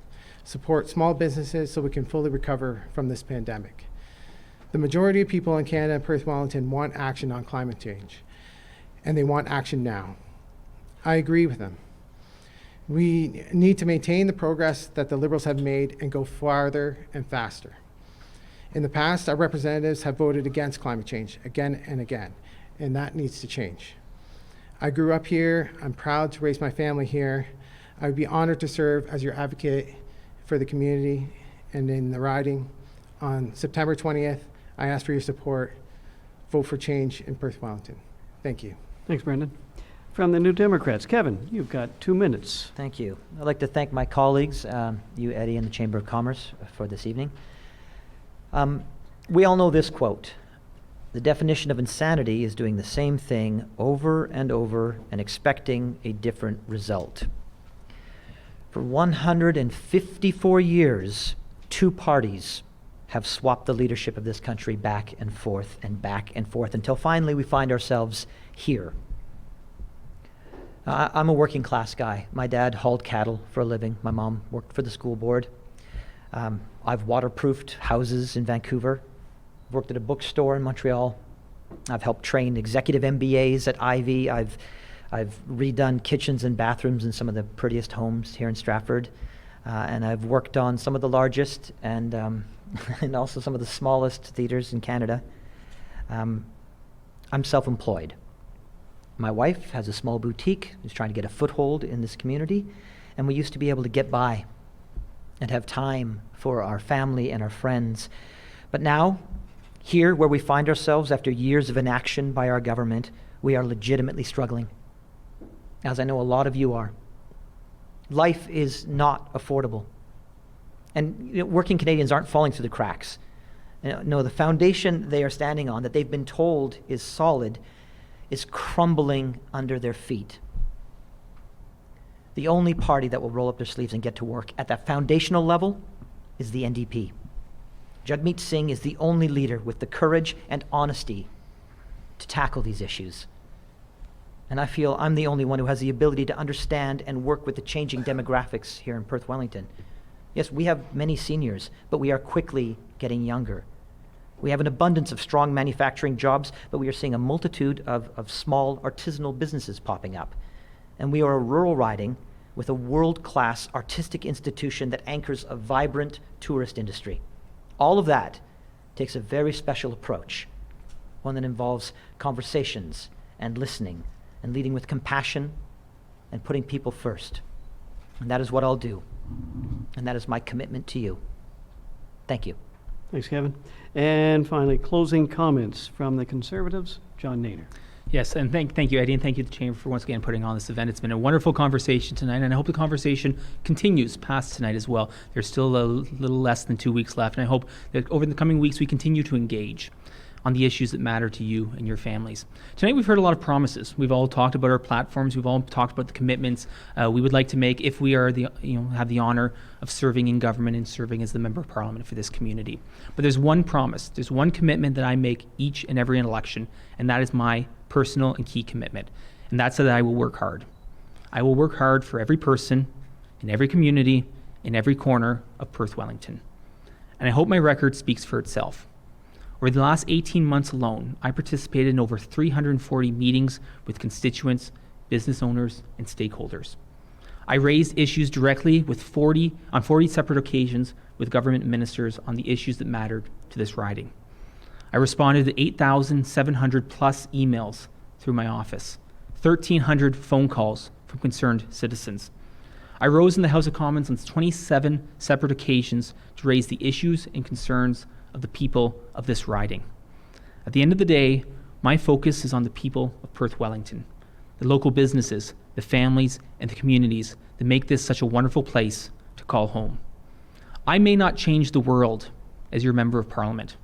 support small businesses so we can fully recover from this pandemic. The majority of people in Canada and Perth-Wellington want action on climate change, and they want action now. I agree with them. We need to maintain the progress that the Liberals have made and go farther and faster. In the past, our representatives have voted against climate change again and again, and that needs to change. I grew up here. I'm proud to raise my family here. I would be honored to serve as your advocate for the community and in the riding. On September 20th, I ask for your support. Vote for change in Perth-Wellington. Thank you. Thanks, Brendan. From the New Democrats, Kevin, you've got 2 minutes. Thank you. I'd like to thank my colleagues, you, Eddie, and the Chamber of Commerce for this evening. We all know this quote: the definition of insanity is doing the same thing over and over and expecting a different result. For 154 years, two parties have swapped the leadership of this country back and forth until finally we find ourselves here. I'm a working class guy. My dad hauled cattle for a living. My mom worked for the school board. I've waterproofed houses in Vancouver, worked at a bookstore in Montreal. I've helped train executive MBAs at Ivy. I've redone kitchens and bathrooms in some of the prettiest homes here in Stratford. And I've worked on some of the largest and also some of the smallest theaters in Canada. I'm self-employed. My wife has a small boutique, who's trying to get a foothold in this community, and we used to be able to get by and have time for our family and our friends. But now, here where we find ourselves after years of inaction by our government, we are legitimately struggling, as I know a lot of you are. Life is not affordable. And working Canadians aren't falling through the cracks. No, the foundation they are standing on, that they've been told is solid, is crumbling under their feet. The only party that will roll up their sleeves and get to work at that foundational level is the NDP. Jagmeet Singh is the only leader with the courage and honesty to tackle these issues. And I feel I'm the only one who has the ability to understand and work with the changing demographics here in Perth-Wellington. Yes, we have many seniors, but we are quickly getting younger. We have an abundance of strong manufacturing jobs, but we are seeing a multitude of small artisanal businesses popping up. And we are a rural riding with a world-class artistic institution that anchors a vibrant tourist industry. All of that takes a very special approach, one that involves conversations and listening and leading with compassion and putting people first. And that is what I'll do. And that is my commitment to you. Thank you. Thanks, Kevin. And finally, closing comments from the Conservatives, John Nader. Yes, and thank you, Eddie, and thank you to the Chamber for once again putting on this event. It's been a wonderful conversation tonight, and I hope the conversation continues past tonight as well. There's still a little less than 2 weeks left, and I hope that over the coming weeks we continue to engage on the issues that matter to you and your families. Tonight we've heard a lot of promises. We've all talked about our platforms. We've all talked about the commitments we would like to make if we are have the honor of serving in government and serving as the Member of Parliament for this community. But there's one promise, there's one commitment that I make each and every election, and that is my personal and key commitment, and that's that I will work hard. I will work hard for every person, in every community, in every corner of Perth-Wellington. And I hope my record speaks for itself. Over the last 18 months alone, I participated in over 340 meetings with constituents, business owners, and stakeholders. I raised issues directly on 40 separate occasions with government ministers on the issues that mattered to this riding. I responded to 8,700 plus emails through my office, 1,300 phone calls from concerned citizens. I rose in the House of Commons on 27 separate occasions to raise the issues and concerns of the people of this riding. At the end of the day, my focus is on the people of Perth-Wellington, the local businesses, the families, and the communities that make this such a wonderful place to call home. I may not change the world as your Member of Parliament,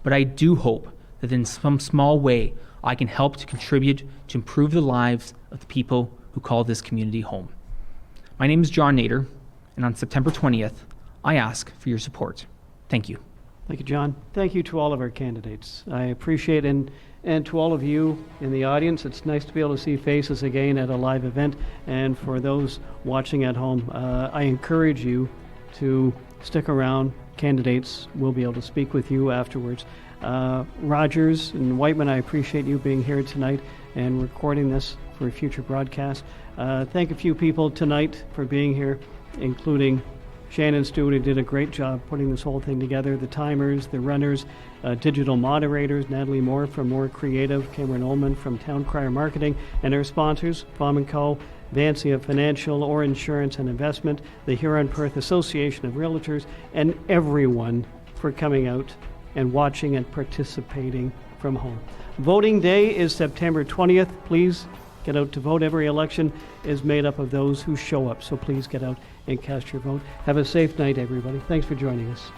but I do hope that in some small way I can help to contribute to improve the lives of the people who call this community home. My name is John Nader, and on September 20th, I ask for your support. Thank you. Thank you, John. Thank you to all of our candidates. I appreciate and to all of you in the audience. It's nice to be able to see faces again at a live event. And for those watching at home, I encourage you to stick around. Candidates will be able to speak with you afterwards. Rogers and Whiteman, I appreciate you being here tonight and recording this for a future broadcast. Thank a few people tonight for being here, including Shannon Stewart, who did a great job putting this whole thing together, the timers, the runners, digital moderators, Natalie Moore from More Creative, Cameron Ullman from Town Crier Marketing, and our sponsors, Farm & Co., Vancia Financial, Or Insurance and Investment, the Huron-Perth Association of Realtors, and everyone for coming out and watching and participating from home. Voting day is September 20th. Please get out to vote. Every election is made up of those who show up, so please get out and cast your vote. Have a safe night, everybody. Thanks for joining us.